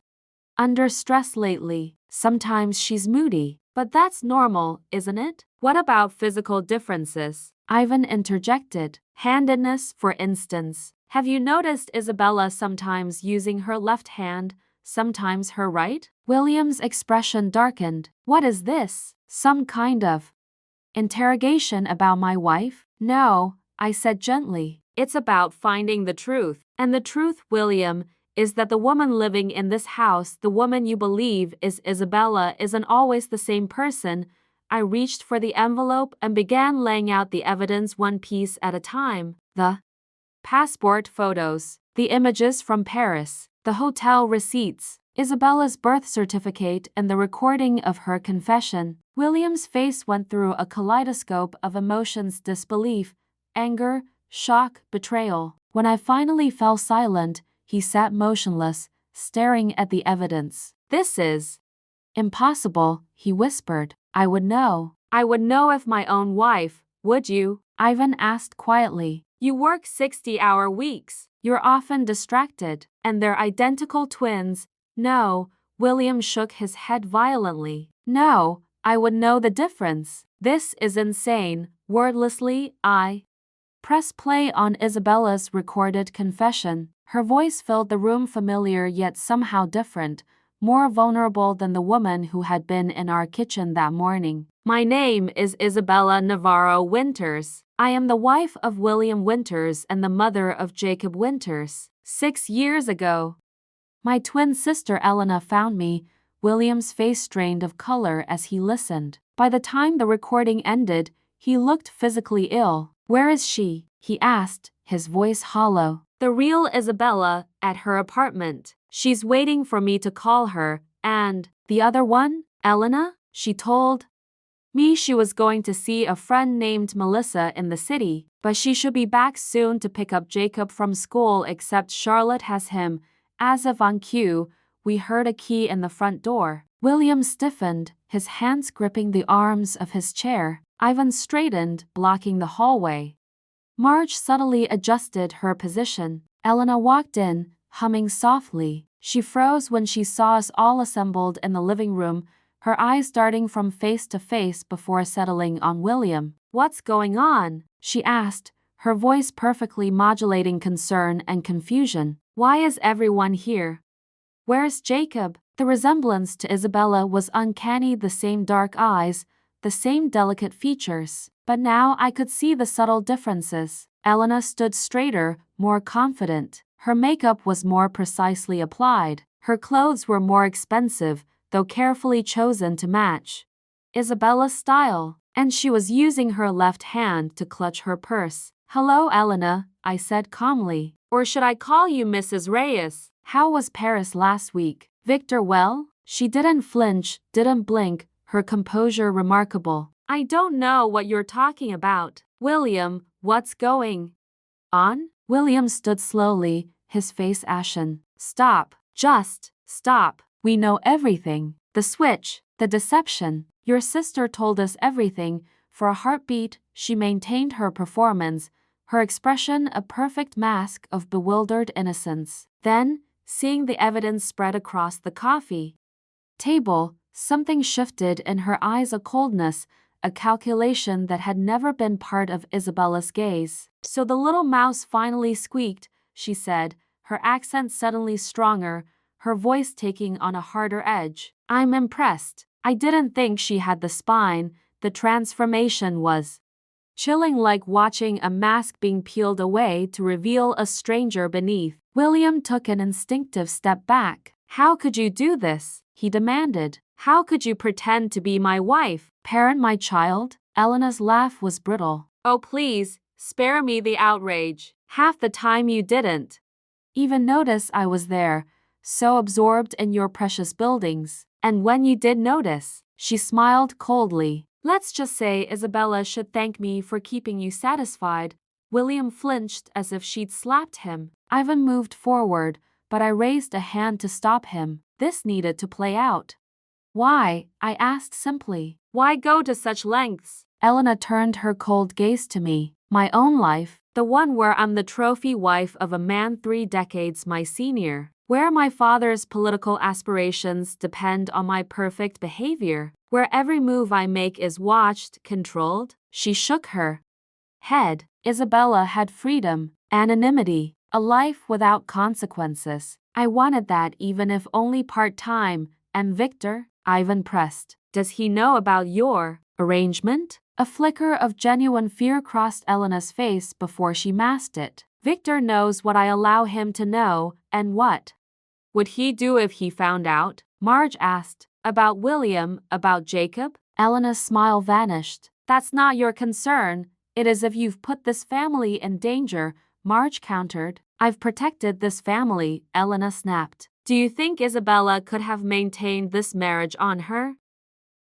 under stress lately. Sometimes she's moody. But that's normal, isn't it? What about physical differences? Ivan interjected. Handedness, for instance. Have you noticed Isabella sometimes using her left hand, sometimes her right? William's expression darkened. What is this? Some kind of interrogation about my wife? No, I said gently. It's about finding the truth. And the truth, William, is that the woman living in this house, the woman you believe is Isabella, isn't always the same person. I reached for the envelope and began laying out the evidence one piece at a time. The passport photos, the images from Paris, the hotel receipts, Isabella's birth certificate and the recording of her confession. William's face went through a kaleidoscope of emotions: disbelief, anger, shock, betrayal. When I finally fell silent, he sat motionless, staring at the evidence. "This is impossible," he whispered. "I would know. I would know if my own wife, would you?" Ivan asked quietly. "You work 60-hour weeks. You're often distracted. And they're identical twins." "No," William shook his head violently. "No, I would know the difference. This is insane." Wordlessly, I press play on Isabella's recorded confession. Her voice filled the room, familiar yet somehow different, more vulnerable than the woman who had been in our kitchen that morning. "My name is Isabella Navarro Winters. I am the wife of William Winters and the mother of Jacob Winters. 6 years ago, my twin sister Elena found me." William's face strained of color as he listened. By the time the recording ended, he looked physically ill. "Where is she?" he asked, his voice hollow. "The real Isabella, at her apartment. She's waiting for me to call her." "And the other one, Elena?" She told me she was going to see a friend named Melissa in the city, but she should be back soon to pick up Jacob from school, except Charlotte has him. As if on cue, we heard a key in the front door. William stiffened, his hands gripping the arms of his chair. Ivan straightened, blocking the hallway. Marge subtly adjusted her position. Elena walked in, humming softly. She froze when she saw us all assembled in the living room, her eyes darting from face to face before settling on William. "What's going on?" she asked, her voice perfectly modulating concern and confusion. "Why is everyone here? Where's Jacob?" The resemblance to Isabella was uncanny, the same dark eyes, the same delicate features. But now I could see the subtle differences. Elena stood straighter, more confident. Her makeup was more precisely applied. Her clothes were more expensive, though carefully chosen to match Isabella's style. And she was using her left hand to clutch her purse. "Hello, Elena," I said calmly. "Or should I call you Mrs. Reyes? How was Paris last week? Victor well?" She didn't flinch, didn't blink, her composure remarkable. "I don't know what you're talking about. William, what's going on?" William stood slowly, his face ashen. "Stop. Just stop. We know everything. The switch, the deception. Your sister told us everything." For a heartbeat, she maintained her performance, her expression a perfect mask of bewildered innocence. Then, seeing the evidence spread across the coffee table, something shifted in her eyes, a coldness, a calculation that had never been part of Isabella's gaze. "So the little mouse finally squeaked," she said, her accent suddenly stronger, her voice taking on a harder edge. "I'm impressed. I didn't think she had the spine." The transformation was chilling, like watching a mask being peeled away to reveal a stranger beneath. William took an instinctive step back. "How could you do this?" he demanded. "How could you pretend to be my wife? Parent my child?" Elena's laugh was brittle. "Oh please, spare me the outrage. Half the time you didn't even notice I was there, so absorbed in your precious buildings. And when you did notice," she smiled coldly, "let's just say Isabella should thank me for keeping you satisfied." William flinched as if she'd slapped him. Ivan moved forward, but I raised a hand to stop him. This needed to play out. "Why?" I asked simply. "Why go to such lengths?" Elena turned her cold gaze to me. "My own life, the one where I'm the trophy wife of a man 3 decades my senior, where my father's political aspirations depend on my perfect behavior, where every move I make is watched, controlled." She shook her head. Isabella had freedom, anonymity, a life without consequences. I wanted that, even if only part-time. "And Victor?" Ivan pressed. "Does he know about your arrangement?" A flicker of genuine fear crossed Elena's face before she masked it. "Victor knows what I allow him to know." "And what would he do if he found out?" Marge asked. "About William, about Jacob?" Elena's smile vanished. "That's not your concern. It is if you've put this family in danger," Marge countered. "I've protected this family," Elena snapped. Do you think Isabella could have maintained this marriage on her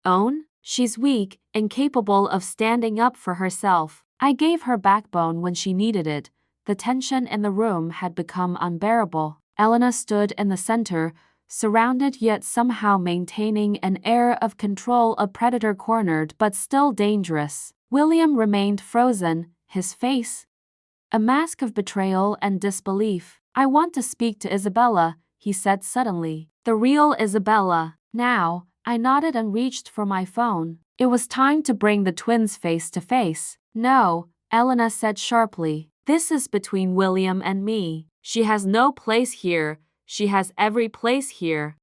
own? She's weak, incapable of standing up for herself. I gave her backbone when she needed it. The tension in the room had become unbearable. Elena stood in the center, surrounded yet somehow maintaining an air of control, a predator cornered but still dangerous. William remained frozen, his face a mask of betrayal and disbelief. I want to speak to Isabella, he said suddenly. The real Isabella. Now, I nodded and reached for my phone. It was time to bring the twins face to face. No, Elena said sharply. This is between William and me. She has no place here. She has every place here.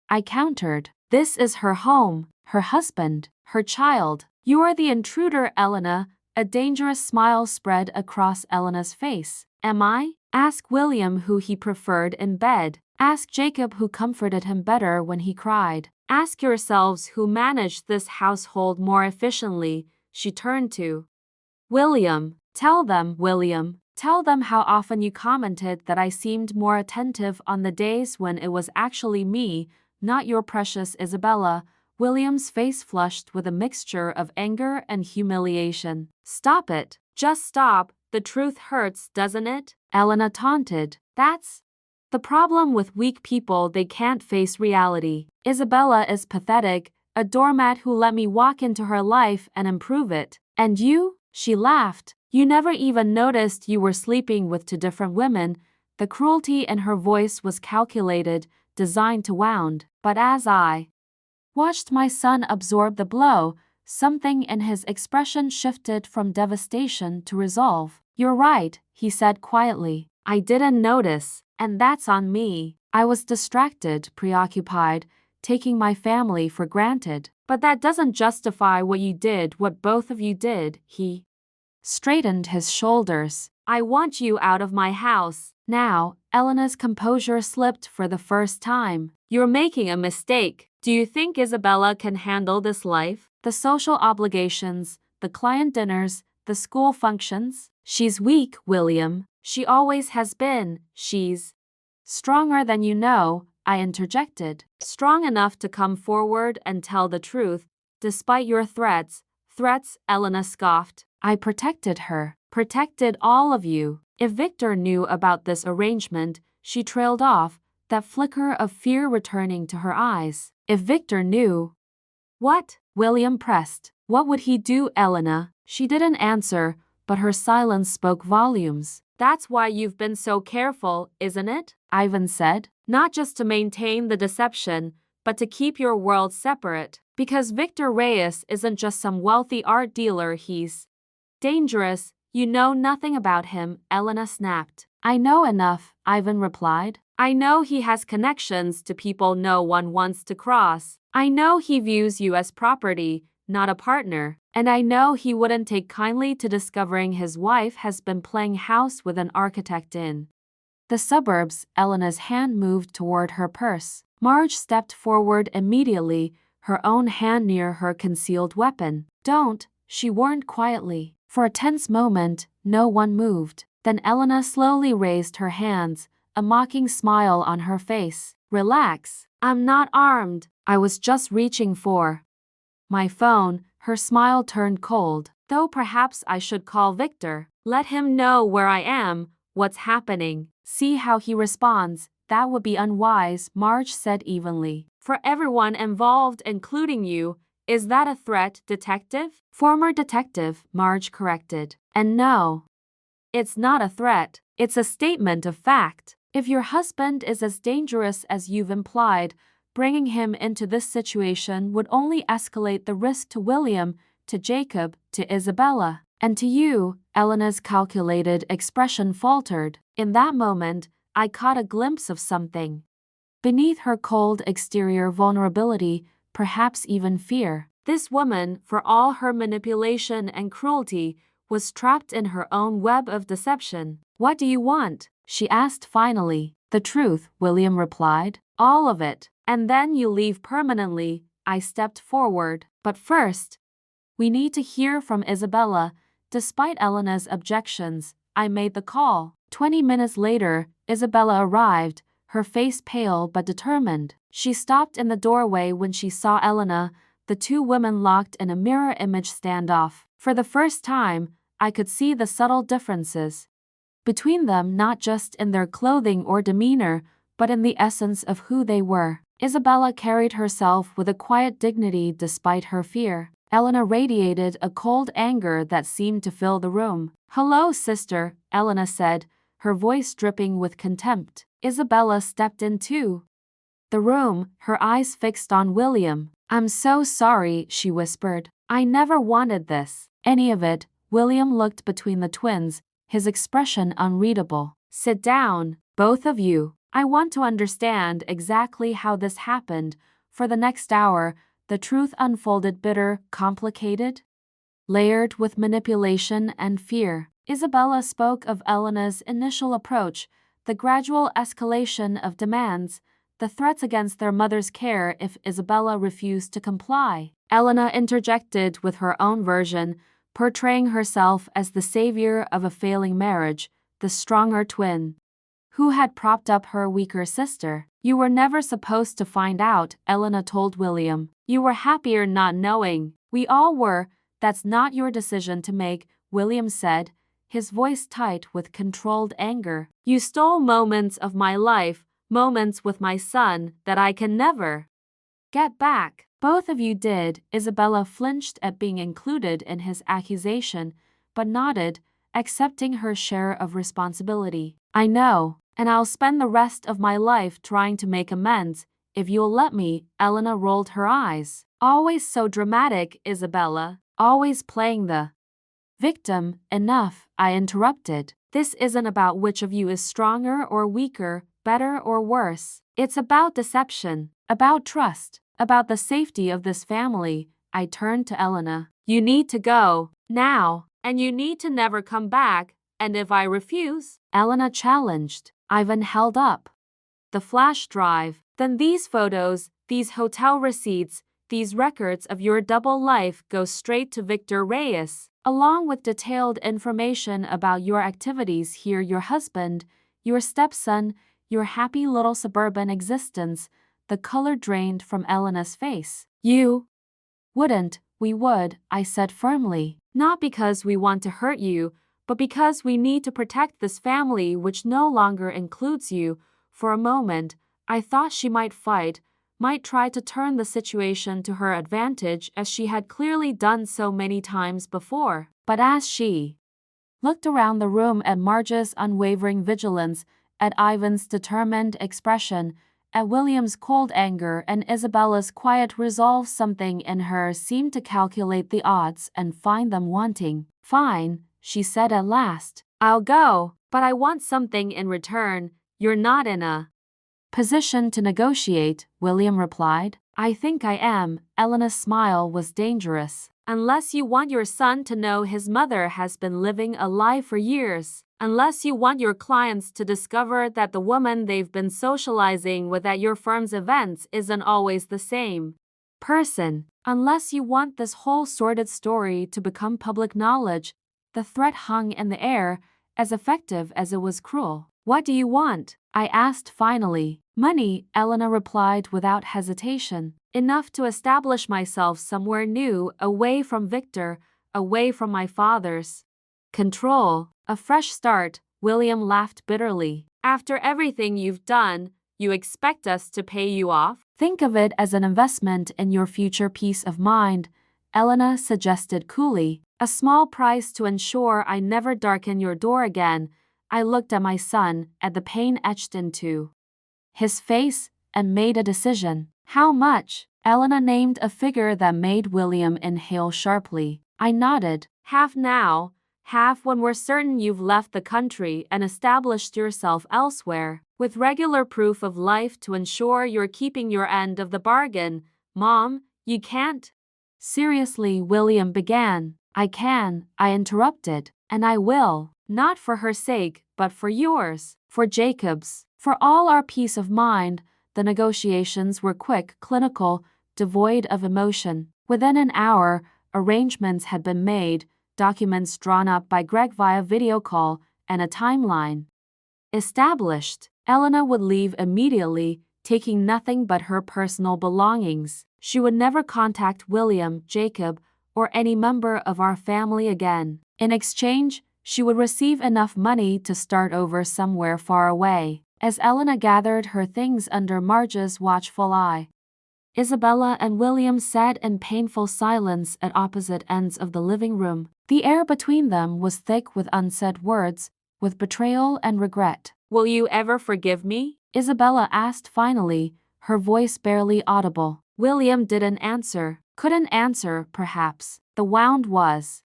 I countered. This is her home, her husband, her child. You are the intruder, Elena. A dangerous smile spread across Elena's face. Am I? Ask William who he preferred in bed. Ask Jacob who comforted him better when he cried. Ask yourselves who managed this household more efficiently. She turned to William. Tell them, William. Tell them how often you commented that I seemed more attentive on the days when it was actually me, not your precious Isabella. William's face flushed with a mixture of anger and humiliation. Stop it. Just stop. The truth hurts, doesn't it? Elena taunted. That's the problem with weak people, they can't face reality. Isabella is pathetic, a doormat who let me walk into her life and improve it. And you? She laughed. You never even noticed you were sleeping with two different women. The cruelty in her voice was calculated, designed to wound. But as I watched my son absorb the blow, something in his expression shifted from devastation to resolve. You're right, he said quietly. I didn't notice, and that's on me. I was distracted, preoccupied, taking my family for granted. But that doesn't justify what you did, what both of you did. He straightened his shoulders. I want you out of my house. Now, Elena's composure slipped for the first time. You're making a mistake. Do you think Isabella can handle this life? The social obligations, the client dinners, the school functions? She's weak, William. She always has been. She's stronger than you know, I interjected. Strong enough to come forward and tell the truth, despite your threats. Threats, Elena scoffed. I protected her. Protected all of you. If Victor knew about this arrangement, she trailed off, that flicker of fear returning to her eyes. If Victor knew. What? William pressed. What would he do, Elena? She didn't answer, but her silence spoke volumes. That's why you've been so careful, isn't it? Ivan said. Not just to maintain the deception, but to keep your world separate. Because Victor Reyes isn't just some wealthy art dealer, he's dangerous. You know nothing about him, Elena snapped. I know enough, Ivan replied. I know he has connections to people no one wants to cross. I know he views you as property, not a partner. And I know he wouldn't take kindly to discovering his wife has been playing house with an architect in the suburbs. Elena's hand moved toward her purse. Marge stepped forward immediately, her own hand near her concealed weapon. Don't, she warned quietly. For a tense moment, no one moved. Then Elena slowly raised her hands, a mocking smile on her face. Relax. I'm not armed. I was just reaching for my phone. Her smile turned cold. Though perhaps I should call Victor. Let him know where I am, what's happening. See how he responds. That would be unwise, Marge said evenly. For everyone involved, including you. Is that a threat, detective? Former detective, Marge corrected. And no, it's not a threat. It's a statement of fact. If your husband is as dangerous as you've implied, bringing him into this situation would only escalate the risk to William, to Jacob, to Isabella, and to you. Elena's calculated expression faltered. In that moment, I caught a glimpse of something beneath her cold exterior: vulnerability, perhaps even fear. This woman, for all her manipulation and cruelty, was trapped in her own web of deception. What do you want? She asked finally. The truth, William replied. All of it. And then you leave permanently. I stepped forward. But first, we need to hear from Isabella. Despite Elena's objections, I made the call. 20 minutes later, Isabella arrived, her face pale but determined. She stopped in the doorway when she saw Elena, the two women locked in a mirror image standoff. For the first time, I could see the subtle differences between them, not just in their clothing or demeanor, but in the essence of who they were. Isabella carried herself with a quiet dignity despite her fear. Elena radiated a cold anger that seemed to fill the room. "Hello, sister," Elena said, her voice dripping with contempt. Isabella stepped into the room, her eyes fixed on William. "I'm so sorry," she whispered. "I never wanted this. Any of it." William looked between the twins, his expression unreadable. "Sit down, both of you. I want to understand exactly how this happened." For the next hour, the truth unfolded, bitter, complicated, layered with manipulation and fear. Isabella spoke of Elena's initial approach, the gradual escalation of demands, the threats against their mother's care if Isabella refused to comply. Elena interjected with her own version, portraying herself as the savior of a failing marriage, the stronger twin who had propped up her weaker sister. "You were never supposed to find out," Elena told William. "You were happier not knowing." "We all were. That's not your decision to make," William said, his voice tight with controlled anger. "You stole moments of my life, moments with my son, that I can never get back." "Both of you did." Isabella flinched at being included in his accusation, but nodded, accepting her share of responsibility. "I know, and I'll spend the rest of my life trying to make amends, if you'll let me." Elena rolled her eyes. "Always so dramatic, Isabella. Always playing the victim." "Enough," I interrupted. "This isn't about which of you is stronger or weaker, better or worse. It's about deception, about trust, about the safety of this family." I turned to Elena. "You need to go, now, and you need to never come back, and if I refuse," Elena challenged. Ivan held up the flash drive. "Then these photos, these hotel receipts, these records of your double life go straight to Victor Reyes, along with detailed information about your activities here, your husband, your stepson, your happy little suburban existence." The color drained from Elena's face. "You wouldn't." "We would," I said firmly. "Not because we want to hurt you, but because we need to protect this family which no longer includes you." For a moment, I thought she might fight, might try to turn the situation to her advantage as she had clearly done so many times before. But as she looked around the room at Marge's unwavering vigilance, at Ivan's determined expression, at William's cold anger and Isabella's quiet resolve, something in her seemed to calculate the odds and find them wanting. "Fine," she said at last. "I'll go, but I want something in return. You're not in a position to negotiate," William replied. "I think I am." Elena's smile was dangerous. "Unless you want your son to know his mother has been living a lie for years. Unless you want your clients to discover that the woman they've been socializing with at your firm's events isn't always the same person. Unless you want this whole sordid story to become public knowledge." The threat hung in the air, as effective as it was cruel. "What do you want?" I asked finally. "Money," Elena replied without hesitation. "Enough to establish myself somewhere new, away from Victor, away from my father's control. A fresh start." William laughed bitterly. "After everything you've done, you expect us to pay you off?" "Think of it as an investment in your future peace of mind," Elena suggested coolly. "A small price to ensure I never darken your door again." I looked at my son, at the pain etched into his face, and made a decision. "How much?" Elena named a figure that made William inhale sharply. I nodded. "Half now, half when we're certain you've left the country and established yourself elsewhere, with regular proof of life to ensure you're keeping your end of the bargain." "Mom, you can't." "Seriously," William began. "I can," I interrupted, "and I will. Not for her sake, but for yours, for Jacob's, for all our peace of mind." The negotiations were quick, clinical, devoid of emotion. Within an hour, arrangements had been made, documents drawn up by Greg via video call, and a timeline established, Elena would leave immediately, taking nothing but her personal belongings. She would never contact William, Jacob, or any member of our family again. In exchange, she would receive enough money to start over somewhere far away. As Elena gathered her things under Marge's watchful eye, Isabella and William sat in painful silence at opposite ends of the living room. The air between them was thick with unsaid words, with betrayal and regret. "Will you ever forgive me?" Isabella asked finally, her voice barely audible. William didn't answer, couldn't answer, perhaps. The wound was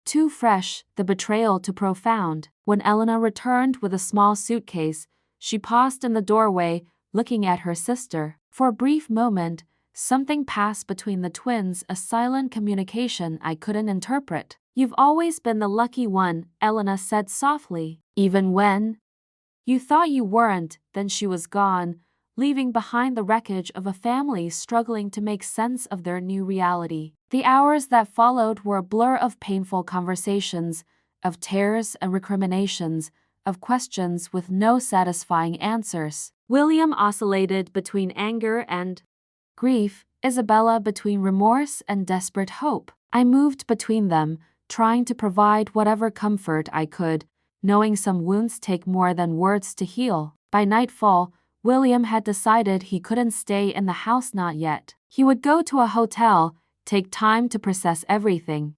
too fresh, the betrayal too profound. When Elena returned with a small suitcase, she paused in the doorway, looking at her sister. For a brief moment, something passed between the twins, a silent communication I couldn't interpret. "You've always been the lucky one," Elena said softly. "Even when you thought you weren't." Then she was gone, leaving behind the wreckage of a family struggling to make sense of their new reality. The hours that followed were a blur of painful conversations, of tears and recriminations, of questions with no satisfying answers. William oscillated between anger and grief, Isabella between remorse and desperate hope. I moved between them, trying to provide whatever comfort I could, knowing some wounds take more than words to heal. By nightfall, William had decided he couldn't stay in the house, not yet. He would go to a hotel, take time to process everything.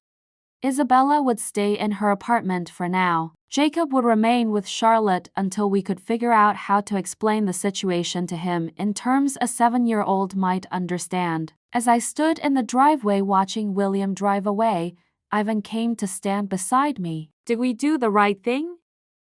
Isabella would stay in her apartment for now. Jacob would remain with Charlotte until we could figure out how to explain the situation to him in terms a 7-year-old might understand. As I stood in the driveway watching William drive away, Ivan came to stand beside me. "Did we do the right thing?"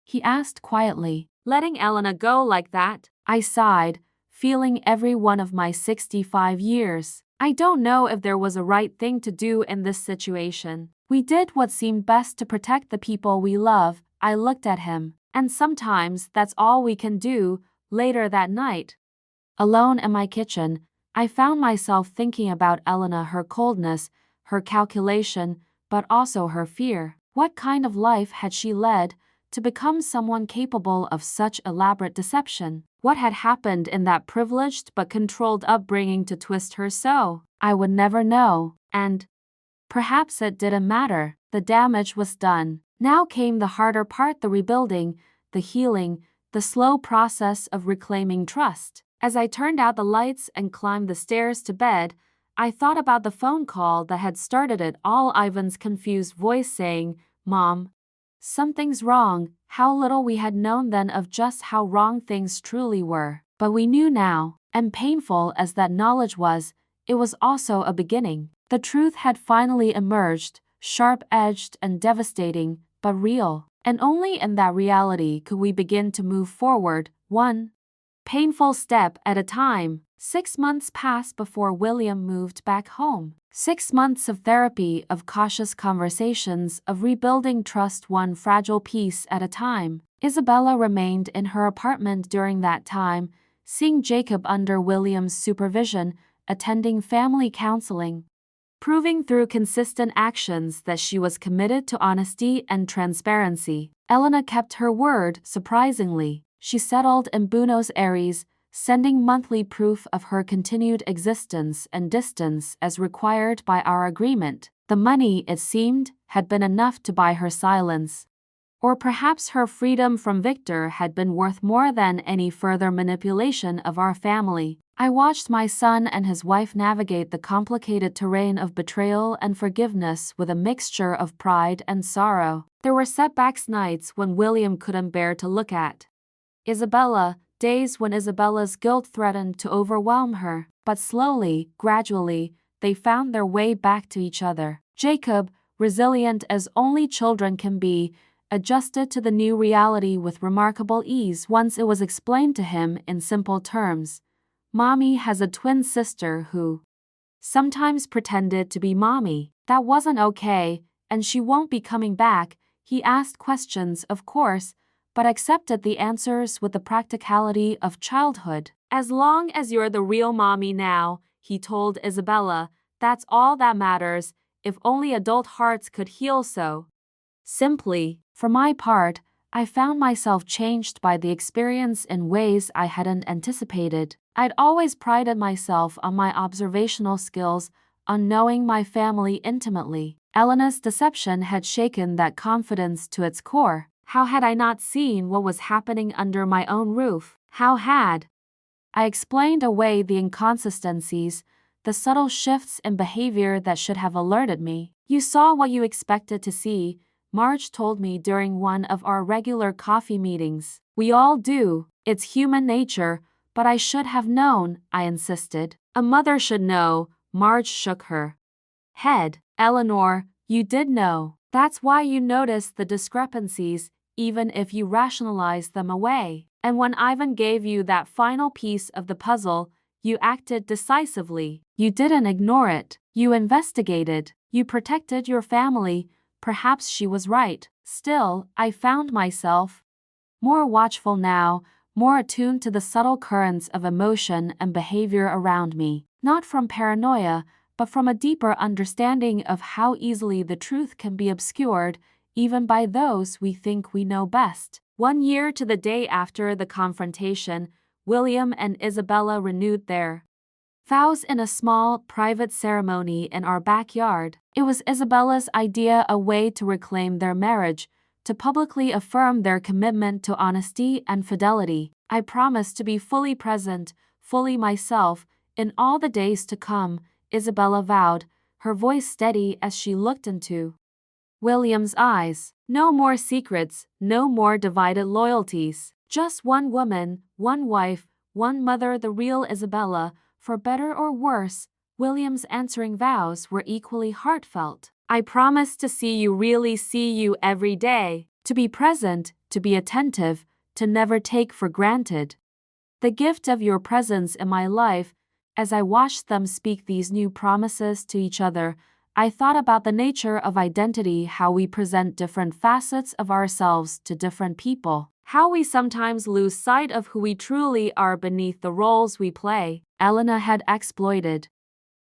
he asked quietly. "Letting Elena go like that?" I sighed, feeling every one of my 65 years. I don't know if there was a right thing to do in this situation. We did what seemed best to protect the people we love. I looked at him. And sometimes that's all we can do. Later that night, alone in my kitchen, I found myself thinking about Elena, her coldness, her calculation, but also her fear. What kind of life had she led to become someone capable of such elaborate deception? What had happened in that privileged but controlled upbringing to twist her so? I would never know. And perhaps it didn't matter. The damage was done. Now came the harder part, the rebuilding, the healing, the slow process of reclaiming trust. As I turned out the lights and climbed the stairs to bed, I thought about the phone call that had started it all, Ivan's confused voice saying, "Mom, something's wrong." How little we had known then of just how wrong things truly were. But we knew now, and painful as that knowledge was, it was also a beginning. The truth had finally emerged, sharp-edged and devastating, but real. And only in that reality could we begin to move forward, one painful step at a time. 6 months passed before William moved back home. 6 months of therapy, of cautious conversations, of rebuilding trust one fragile piece at a time. Isabella remained in her apartment during that time, seeing Jacob under William's supervision, attending family counseling, proving through consistent actions that she was committed to honesty and transparency. Elena kept her word, surprisingly. She settled in Buenos Aires, sending monthly proof of her continued existence and distance as required by our agreement. The money, it seemed, had been enough to buy her silence. Or perhaps her freedom from Victor had been worth more than any further manipulation of our family. I watched my son and his wife navigate the complicated terrain of betrayal and forgiveness with a mixture of pride and sorrow. There were setbacks, nights when William couldn't bear to look at Isabella, days when Isabella's guilt threatened to overwhelm her, but slowly, gradually, they found their way back to each other. Jacob, resilient as only children can be, adjusted to the new reality with remarkable ease once it was explained to him in simple terms. "Mommy has a twin sister who sometimes pretended to be mommy. That wasn't okay, and she won't be coming back." He asked questions, of course, but accepted the answers with the practicality of childhood. "As long as you're the real mommy now," he told Isabella, "that's all that matters. If only adult hearts could heal so simply." For my part, I found myself changed by the experience in ways I hadn't anticipated. I'd always prided myself on my observational skills, on knowing my family intimately. Elena's deception had shaken that confidence to its core. How had I not seen what was happening under my own roof? How had I explained away the inconsistencies, the subtle shifts in behavior that should have alerted me? You saw what you expected to see, Marge told me during one of our regular coffee meetings. We all do, it's human nature, but I should have known, I insisted. A mother should know, Marge shook her head. Eleanor, you did know. That's why you noticed the discrepancies, even if you rationalized them away. And when Ivan gave you that final piece of the puzzle, you acted decisively. You didn't ignore it. You investigated. You protected your family. Perhaps she was right. Still, I found myself more watchful now, more attuned to the subtle currents of emotion and behavior around me, not from paranoia, but from a deeper understanding of how easily the truth can be obscured, even by those we think we know best. 1 year to the day after the confrontation, William and Isabella renewed their vows in a small, private ceremony in our backyard. It was Isabella's idea, a way to reclaim their marriage, to publicly affirm their commitment to honesty and fidelity. I promised to be fully present, fully myself, in all the days to come, Isabella vowed, her voice steady as she looked into William's eyes. No more secrets, no more divided loyalties. Just one woman, one wife, one mother, the real Isabella. For better or worse, William's answering vows were equally heartfelt. I promise to really see you every day, to be present, to be attentive, to never take for granted the gift of your presence in my life. As I watched them speak these new promises to each other, I thought about the nature of identity, how we present different facets of ourselves to different people, how we sometimes lose sight of who we truly are beneath the roles we play. Elena had exploited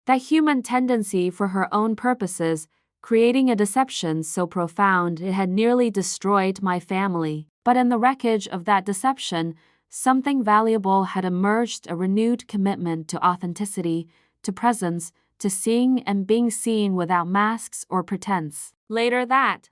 that human tendency for her own purposes, creating a deception so profound it had nearly destroyed my family. But in the wreckage of that deception, something valuable had emerged, a renewed commitment to authenticity, to presence, to seeing and being seen without masks or pretense. Later that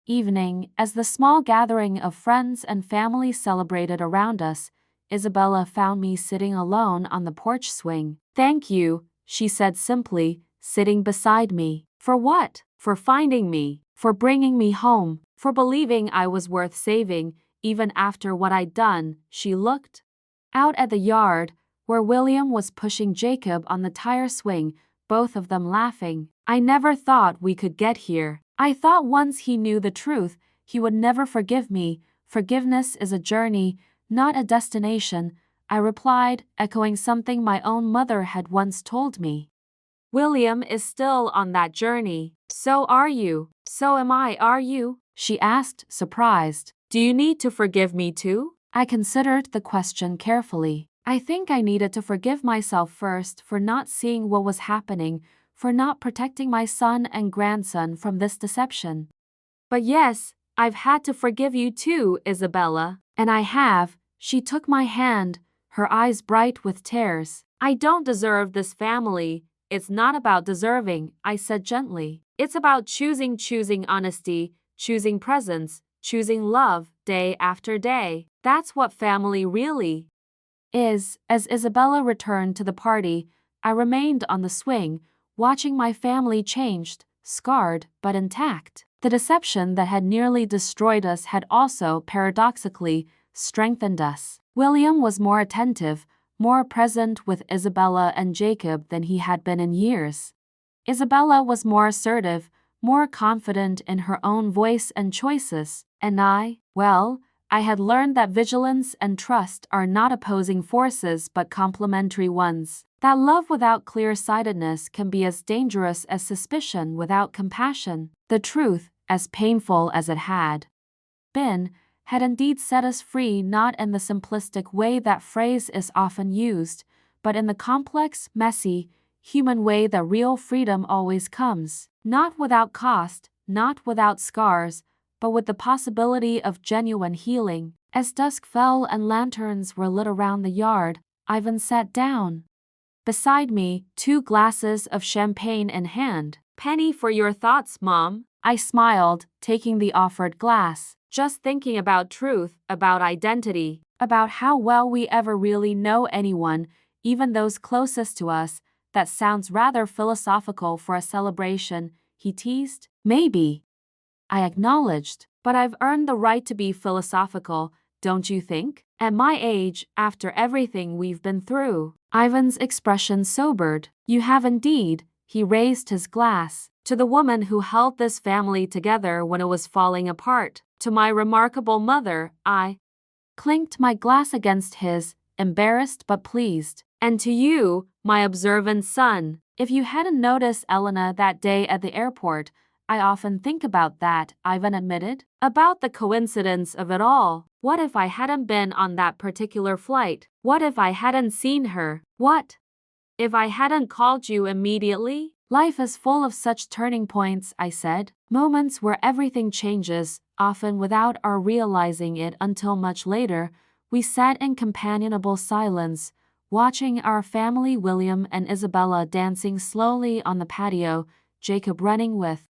evening, as the small gathering of friends and family celebrated around us, Isabella found me sitting alone on the porch swing. Thank you, she said simply, sitting beside me. For what? For finding me, for bringing me home, for believing I was worth saving, even after what I'd done. She looked out at the yard, where William was pushing Jacob on the tire swing, both of them laughing. I never thought we could get here. I thought once he knew the truth, he would never forgive me. Forgiveness is a journey, not a destination, I replied, echoing something my own mother had once told me. William is still on that journey. So are you. So am I, are you? She asked, surprised. Do you need to forgive me too? I considered the question carefully. I think I needed to forgive myself first for not seeing what was happening, for not protecting my son and grandson from this deception. But yes, I've had to forgive you too, Isabella. And I have. She took my hand, her eyes bright with tears. I don't deserve this family. It's not about deserving, I said gently. It's about choosing honesty, choosing presence, choosing love, day after day. That's what family really is. As Isabella returned to the party, I remained on the swing, watching my family changed, scarred but intact. The deception that had nearly destroyed us had also, paradoxically, strengthened us. William was more attentive, more present with Isabella and Jacob than he had been in years. Isabella was more assertive, more confident in her own voice and choices, and I had learned that vigilance and trust are not opposing forces but complementary ones. That love without clear-sightedness can be as dangerous as suspicion without compassion. The truth, as painful as it had been, had indeed set us free, not in the simplistic way that phrase is often used, but in the complex, messy, human way that real freedom always comes. Not without cost, not without scars, but with the possibility of genuine healing. As dusk fell and lanterns were lit around the yard, Ivan sat down beside me, 2 glasses of champagne in hand. "Penny for your thoughts, Mom," I smiled, taking the offered glass. "Just thinking about truth, about identity, about how well we ever really know anyone, even those closest to us. That sounds rather philosophical for a celebration," he teased. "Maybe," I acknowledged, "but I've earned the right to be philosophical, don't you think? At my age, after everything we've been through." Ivan's expression sobered. "You have indeed." He raised his glass. "To the woman who held this family together when it was falling apart. To my remarkable mother," I clinked my glass against his, embarrassed but pleased. "And to you, my observant son." "If you hadn't noticed Elena that day at the airport, I often think about that," Ivan admitted. "About the coincidence of it all. What if I hadn't been on that particular flight? What if I hadn't seen her? What if I hadn't called you immediately?" "Life is full of such turning points," I said. "Moments where everything changes, often without our realizing it until much later." We sat in companionable silence, watching our family, William and Isabella dancing slowly on the patio, Jacob running with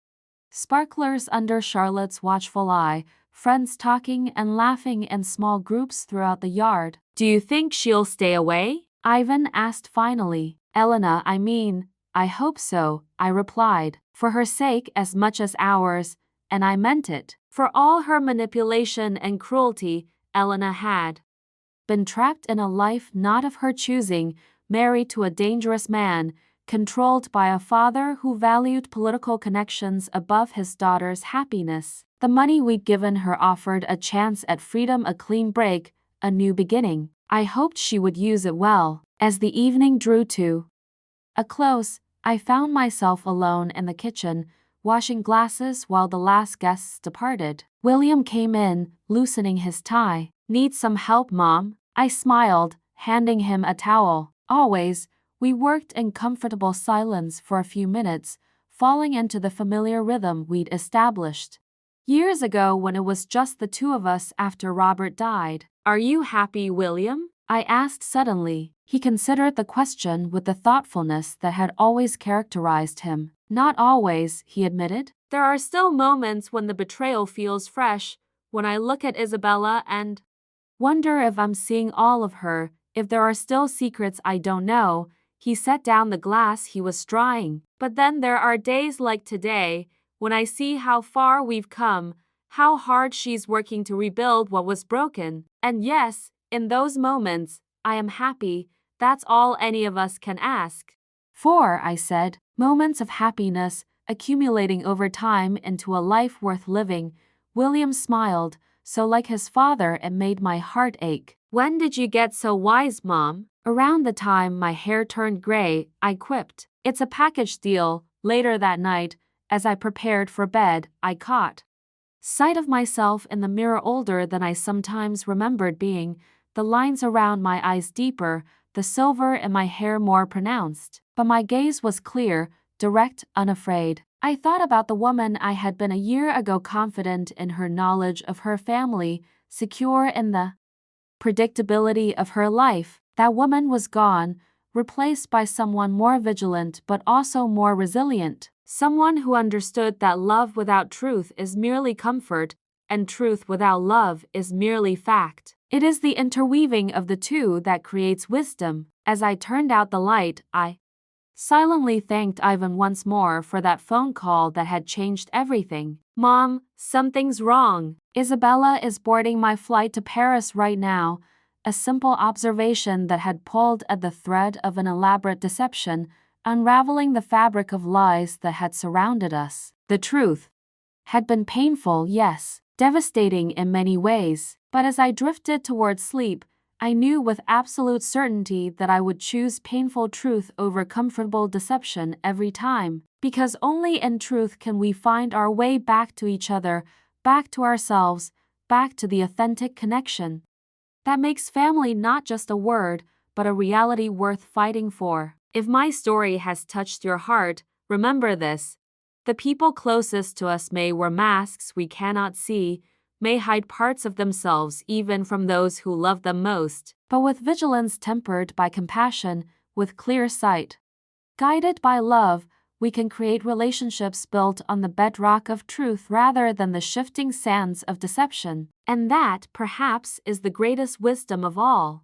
sparklers under Charlotte's watchful eye, friends talking and laughing in small groups throughout the yard. "Do you think she'll stay away?" Ivan asked finally. "Elena, I mean, I hope so," I replied. "For her sake as much as ours," and I meant it. For all her manipulation and cruelty, Elena had been trapped in a life not of her choosing, married to a dangerous man, controlled by a father who valued political connections above his daughter's happiness. The money we'd given her offered a chance at freedom, a clean break, a new beginning. I hoped she would use it well. As the evening drew to a close, I found myself alone in the kitchen, washing glasses while the last guests departed. William came in, loosening his tie. "Need some help, Mom?" I smiled, handing him a towel. "Always." We worked in comfortable silence for a few minutes, falling into the familiar rhythm we'd established years ago when it was just the 2 of us after Robert died. "Are you happy, William?" I asked suddenly. He considered the question with the thoughtfulness that had always characterized him. "Not always," he admitted. "There are still moments when the betrayal feels fresh, when I look at Isabella and wonder if I'm seeing all of her, if there are still secrets I don't know." He set down the glass he was drying. "But then there are days like today, when I see how far we've come, how hard she's working to rebuild what was broken. And yes, in those moments, I am happy. That's all any of us can ask for," I said. "Moments of happiness, accumulating over time into a life worth living." William smiled, so like his father it made my heart ache. "When did you get so wise, Mom?" "Around the time my hair turned gray," I quipped. "It's a package deal." Later that night, as I prepared for bed, I caught sight of myself in the mirror, older than I sometimes remembered being, the lines around my eyes deeper, the silver in my hair more pronounced. But my gaze was clear, direct, unafraid. I thought about the woman I had been a year ago, confident in her knowledge of her family, secure in the predictability of her life. That woman was gone, replaced by someone more vigilant but also more resilient. Someone who understood that love without truth is merely comfort, and truth without love is merely fact. It is the interweaving of the two that creates wisdom. As I turned out the light, I silently thanked Ivan once more for that phone call that had changed everything. "Mom, something's wrong. Isabella is boarding my flight to Paris right now." A simple observation that had pulled at the thread of an elaborate deception, unraveling the fabric of lies that had surrounded us. The truth had been painful, yes, devastating in many ways, but as I drifted toward sleep, I knew with absolute certainty that I would choose painful truth over comfortable deception every time, because only in truth can we find our way back to each other, back to ourselves, back to the authentic connection that makes family not just a word, but a reality worth fighting for. If my story has touched your heart, remember this: The people closest to us may wear masks we cannot see, may hide parts of themselves even from those who love them most, but with vigilance tempered by compassion, with clear sight, guided by love, we can create relationships built on the bedrock of truth rather than the shifting sands of deception. And that, perhaps, is the greatest wisdom of all.